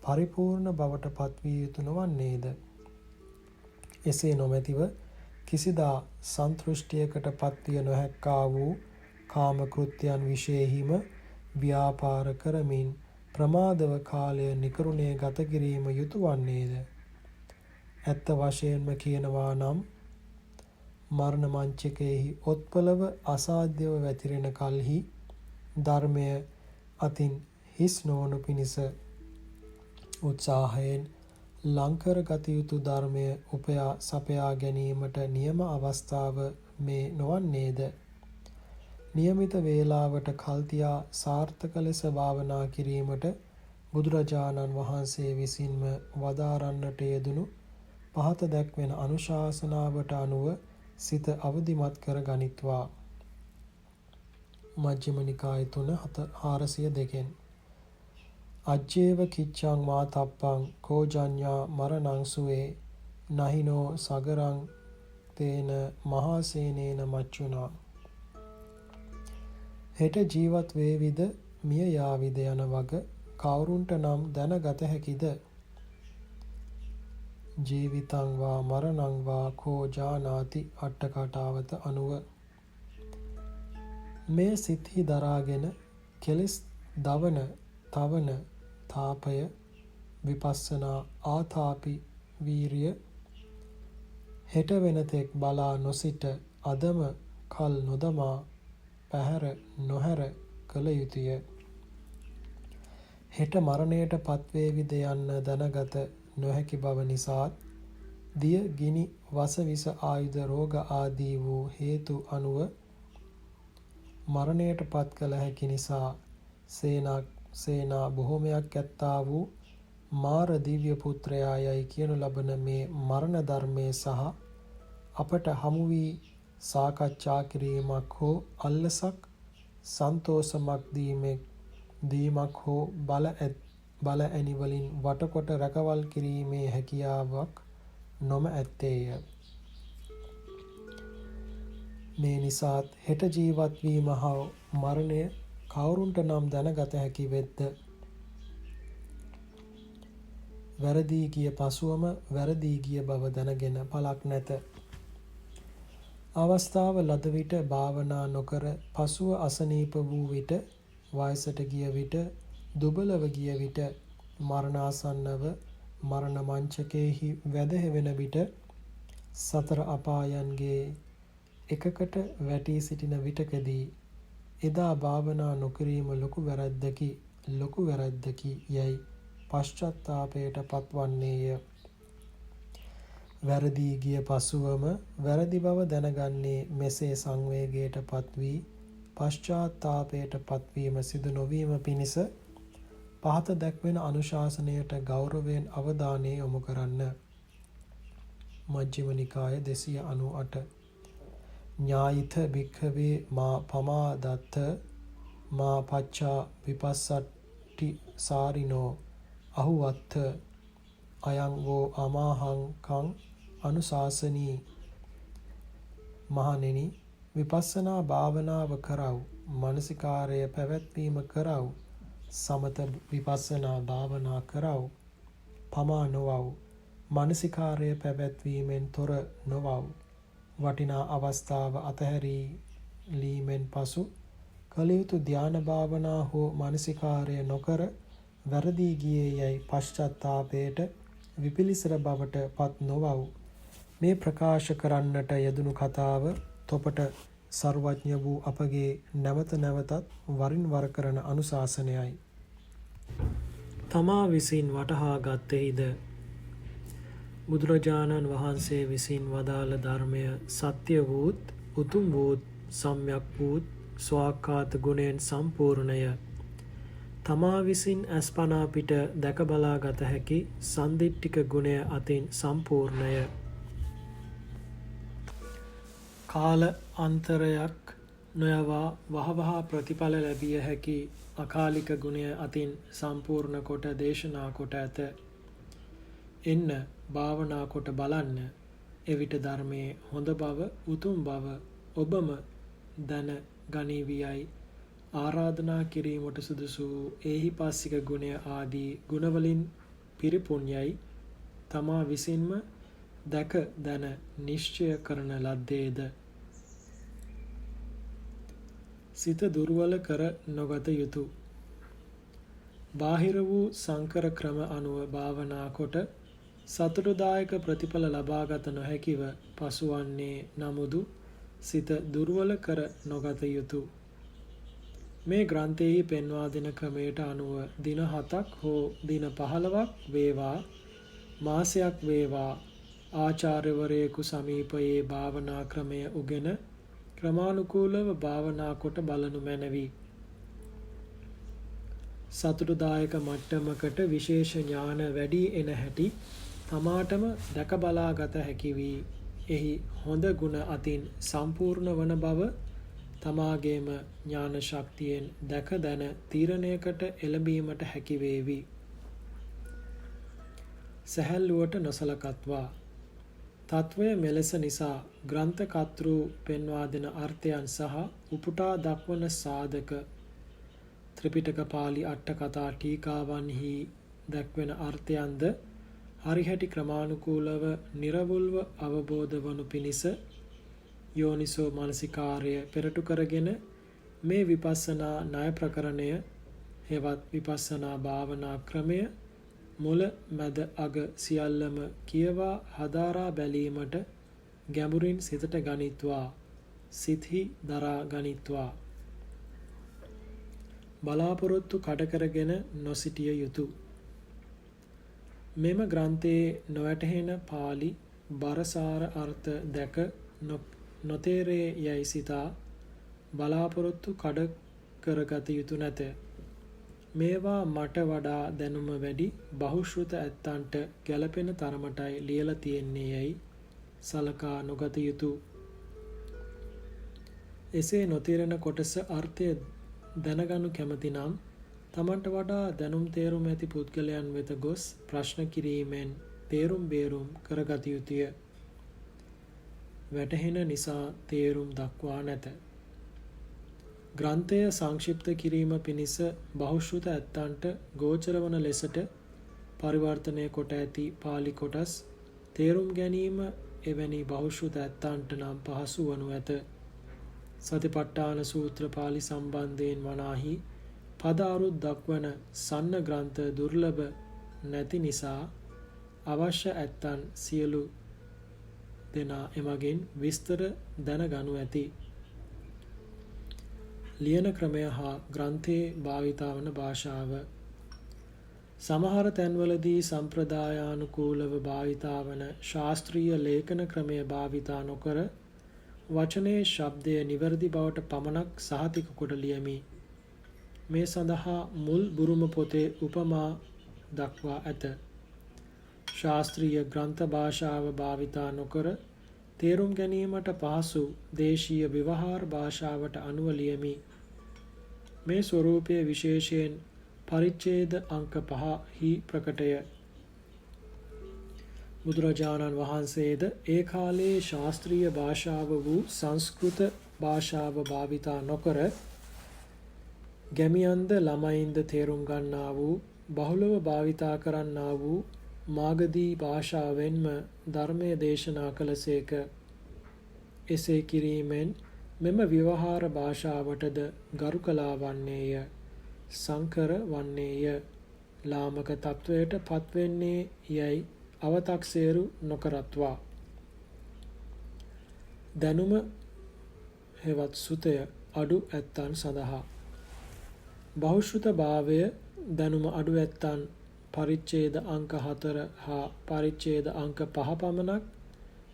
පරිපූර්ණ බවට පත්විය යුතු නොවන්නේද? එසේ නොමැතිව කිසිදා සන්තෘෂ්ටියකට පත්විය නොහැක්කා වූ කාම කෘත්‍යයන් විශේෂෙහිම ව්‍යාපාර කරමින් ප්‍රමාදව කාලය නිකරුණේ ගත කිරීම යුතු වන්නේද? ඇත්ත වශයෙන්ම කියනවා නම් මරණ මංචකයෙහි ඔත්පලව අසාධ්‍යව වැතිරෙන කල්හි ධර්මය අතින් හිස් නොවනු පිණිස උත්සාහයෙන් ලංකර ගත යුතු ධර්මය උපයා සපයා ගැනීමට නියම අවස්ථාව මේ නොවන්නේද? නියමිත වේලාවට කල්තියා සාර්ථක ලෙස භාවනා කිරීමට බුදුරජාණන් වහන්සේ විසින්ම වදාරන්නට යෙදුණු පහත දැක්වෙන අනුශාසනාවට අනුව සිත අවදිමත් කර ගනිත්වා. මජ්ක්‍ධිම නිකාය 3/402 අජ්ජේව කිච්ඡං මාතප්පං කෝජඤ්ඤා මරණං සුවේ නහිනෝ සගරං තේන මහාසේනේන මච්චුනා. හෙට ජීවත් වේවිද මිය යාවිද යන වග කවුරුන්ට නම් දැනගත හැකිද? ජීවිතං වා මරණං වා කෝ ජානාති අට කතාවත අනුව. මේ සිත්හි දරාගෙන කෙලෙස් දවන තවන තාපය විපස්සනා ආතාපි වීරිය හෙට වෙනතෙක් බලා නොසිට අදම කල් නොදමා පැහැර නොහැර කළ යුතුය. හෙට මරණයට පත්වේවිද යන්න දැනගත නොහැකි බව නිසාත් දිය ගිනි වස විස ආයුධ රෝග ආදී වූ හේතු අනුව මරණයට පත් කළ හැකි නිසා සේනා බොහෝමයක් ඇත්තා වූ මාර දිව්‍ය පුත්‍රයා යයි කියනු ලබන මේ මරණ ධර්මයේ සහ අපට හමු වී සාකච්ඡා කිරීමක් හෝ අල්ලසක් සන්තෝෂමක් දීමක් හෝ බල ඇනි වලින් වටකොට රැකවල් කිරීමේ හැකියාවක් නොම ඇත්තේය. මේ නිසාත් හෙට ජීවත් වීම හා මරණය කවුරුන්ට නම් දැනගත හැකි වෙද්ද? වැරදී ගිය පසුවම වැරදී ගිය බව දැනගෙන පළක් නැත. අවස්ථාව ලද විට භාවනා නොකර පසුව අසනීප වූ විට, වයසට ගිය විට, දුබලව ගිය විට, මරණාසන්නව මරණ මංචකයෙහි වැදහෙවෙන විට සතර අපායන්ගේ එකකට වැටී සිටින විටකදී එදා භාවනා නොකිරීම ලොකු වැරැද්දකි යැයි පශ්චත්තාපයට පත්වන්නේය. වැරදී ගිය පසුවම වැරදි බව දැනගන්නේ මෙසේ සංවේගයට පත්වී පශ්චාත්තාපයට පත්වීම සිදු නොවීම පිණිස පහත දැක්වෙන අනුශාසනයට ගෞරවයෙන් අවධානය යොමු කරන්න. මජ්ක්‍ධිම නිකාය 298. ඤායිත භික්ඛවේ මා පමාදත්ත මා පච්චා විපස්සට්ටි සාරිනෝ අහුවත්ත අයං වෝ අමාහංකං අනුශාසනී. මහණෙනි, විපස්සනා භාවනාව කරව්, මානසිකාර්ය පැවැත්වීම කරව්, සමත විපස්සනා භාවනා කරව්, පමා නොවව්, මානසිකාර්ය පැවැත්වීමෙන් තොර නොවව්, වටිනා අවස්ථාව අතහැරීමෙන් පසු කළ යුතු ධ්‍යාන භාවනා හෝ මානසිකාර්ය නොකර වැරදී ගියේ යැයි පශ්චත්තාපයට විපිලිසර බවට පත් නොවව්. මේ ප්‍රකාශ කරන්නට යෙදුණු කතාව තොපට සර්වඥ වූ අපගේ නැවත නැවතත් වරින් වර කරන අනුශාසනයයි. තමා විසින් වටහා ගත්තෙහිද බුදුරජාණන් වහන්සේ විසින් වදාළ ධර්මය සත්‍ය වූත් උතුම් වූත් සම්‍යක් වූත් ස්වාක්ඛාත ගුණයෙන් සම්පූර්ණය. තමා විසින් ඇස්පනා පිට දැක බලා ගත හැකි සන්දිට්ඨික ගුණය අතින් සම්පූර්ණය. කාල අන්තරයක් නොයවා වහවහ ප්‍රතිඵල ලැබිය හැකි අකාලික ගුණය අතින් සම්පූර්ණ කොට දේශනා කොට ඇත. එන්න භාවනා කොට බලන්න. එවිට ධර්මයේ හොඳ බව උතුම් බව ඔබම දැන ගනීවියයි ආරාධනා කිරීමට සුදුසු ඒහිපස්සික ගුණය ආදී ගුණවලින් පිරිපුන්යයි තමා විසින්ම දැක දැන නිශ්චය කරන ලද්දේද. සිත දුර්වල කර නොගත යුතු. බාහිර වූ සංකර ක්‍රම අනුව භාවනා කොට සතුටුදායක ප්‍රතිඵල ලබාගත නොහැකිව පසුවන්නේ නමුදු සිත දුර්වල කර නොගත යුතු. මේ ග්‍රන්ථයෙහි පෙන්වා දෙන ක්‍රමයට අනුව දින 7ක් හෝ දින 15ක් වේවා මාසයක් වේවා ආචාර්යවරයෙකු සමීපයේ භාවනා ක්‍රමය උගෙන ක්‍රමානුකූලව භාවනා කොට බලනු මැනවි. සතුටුදායක මට්ටමකට විශේෂ ඥාන වැඩි එන හැටි තමාටම දැක බලා ගත හැකි වී එහි හොඳ ගුණ අතින් සම්පූර්ණ වන බව තමාගේම ඥාන ශක්තියෙන් දැක දැන තීරණයකට එළඹීමට හැකි වේවි. සැහැල්ලුවට නොසලකත්වා. තත්වය මෙලෙස නිසා ග්‍රන්ථ කර්තෘ පෙන්වා දෙන අර්ථයන් සහ උපුටා දක්වන සාධක ත්‍රිපිටක පාළි අට කතා ටීකාවන්හි දැක්වෙන අර්ථයන්ද හරිහැටි ක්‍රමානුකූලව නිර්වුල්ව අවබෝධ වනු පිණිස යෝනිසෝ මනසිකාර්ය පෙරටු කරගෙන මේ විපස්සනා ණය ප්‍රකරණය හෙවත් විපස්සනා භාවනා ක්‍රමය මුල මැද අග සියල්ලම කියවා හදාරා බැලීමට ගැඹුරින් සිතට ගනිත්වා සිතෙහි දරා ගනිත්වා බලාපොරොත්තු කඩ කරගෙන නොසිටිය යුතුය. මෙම ග්‍රන්ථයේ නොවැටහෙන පාළි බරසාර අර්ථ දැක නොතේරේ යයි සිතා බලාපොරොත්තු කඩ කරගත යුතු නැත. මේවා මට වඩා දැනුම වැඩි බහුශ්‍රෘත ඇත්තන්ට ගැළපෙන තරමටයි ලියලා තියෙන්නේ යයි සලකා නොගත යුතුය. එසේ නොතේරෙන කොටස අර්ථය දැනගනු කැමති නම් තමන්ට වඩා දැනුම් තේරුම් ඇති පුද්ගලයන් වෙත ගොස් ප්‍රශ්න කිරීමෙන් තේරුම් බේරුම් කරගත යුතුය. වැටහෙන නිසා තේරුම් දක්වා නැත. ග්‍රන්ථය සංක්ෂිප්ත කිරීම පිණිස බහුශ්‍රෘත ඇත්තන්ට ගෝචර වන ලෙසට පරිවර්තනය කොට ඇති පාළි කොටස් තේරුම් ගැනීම එවැනි බහුශ්‍රෘත ඇත්තන්ට නම් පහසු වනු ඇත. සතිපට්ඨාන සූත්‍ර පාළි සම්බන්ධයෙන් වනාහි පද අරුත් දක්වන සන්න ග්‍රන්ථ දුර්ලභ නැති නිසා අවශ්‍ය ඇත්තන් සියලු දෙනා එමගින් විස්තර දැනගනු ඇති. ලියන ක්‍රමය හා ග්‍රන්ථයේ භාවිතා වන භාෂාව. සමහර තැන්වලදී සම්ප්‍රදායානුකූලව භාවිතා වන ශාස්ත්‍රීය ලේඛන ක්‍රමය භාවිතා නොකර වචනයේ ශබ්දය නිවැරදි බවට පමණක් සහතික කොට ලියමි. මේ සඳහා මුල් බුරුම පොතේ උපමා දක්වා ඇත. ශාස්ත්‍රීය ග්‍රන්ථ භාෂාව භාවිතා නොකර තේරුම් ගැනීමට පහසු දේශීය ව්‍යවහාර භාෂාවට අනුව ලියමි. මේ ස්වරූපය විශේෂයෙන් පරිච්ඡේද අංක 5 හි ප්‍රකටය. බුදුරජාණන් වහන්සේද ඒ කාලයේ ශාස්ත්‍රීය භාෂාව වූ සංස්කෘත භාෂාව භාවිතා නොකර ගැමියන්ද ළමයින්ද තේරුම් ගන්නා වූ බහුලව භාවිතා කරන්නා වූ මාගධී භාෂාවෙන්ම ධර්මය දේශනා කළසේක. එසේ කිරීමෙන් මෙම ව්‍යවහාර භාෂාවටද ගරු කළා වන්නේය. සංකර වන්නේය. ලාමක තත්වයට පත්වෙන්නේ යැයි අවතක්සේරු නොකරත්වා. දැනුම හෙවත් සුතය අඩු ඇත්තන් සඳහා බහුශ්‍රුත භාවය දැනුම අඩු ඇත්තන් පරිච්ඡේද අංක 4 හා පරිච්ඡේද අංක 5 පමණක්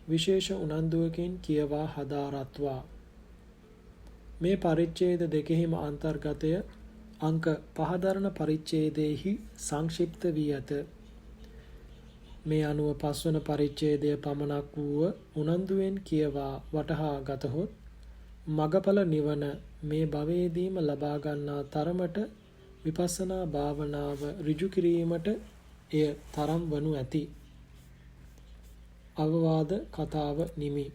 විශේෂ උනන්දුවකින් කියවා හදාරත්වා. මේ පරිච්ඡේද දෙකෙහිම අන්තර්ගතය අංක 5 දරන පරිච්ඡේදයෙහි සංක්ෂිප්ත වී ඇත. මේ අනුව පස්වන පරිච්ඡේදය පමණක් වූව උනන්දුවෙන් කියවා වටහා ගතහොත් මගඵල නිවන මේ භවයේදීම ලබා ගන්නා තරමට විපස්සනා භාවනාව ඍජු කිරීමට එය තරම් වනු ඇති. අවවාද කතාව නිමි.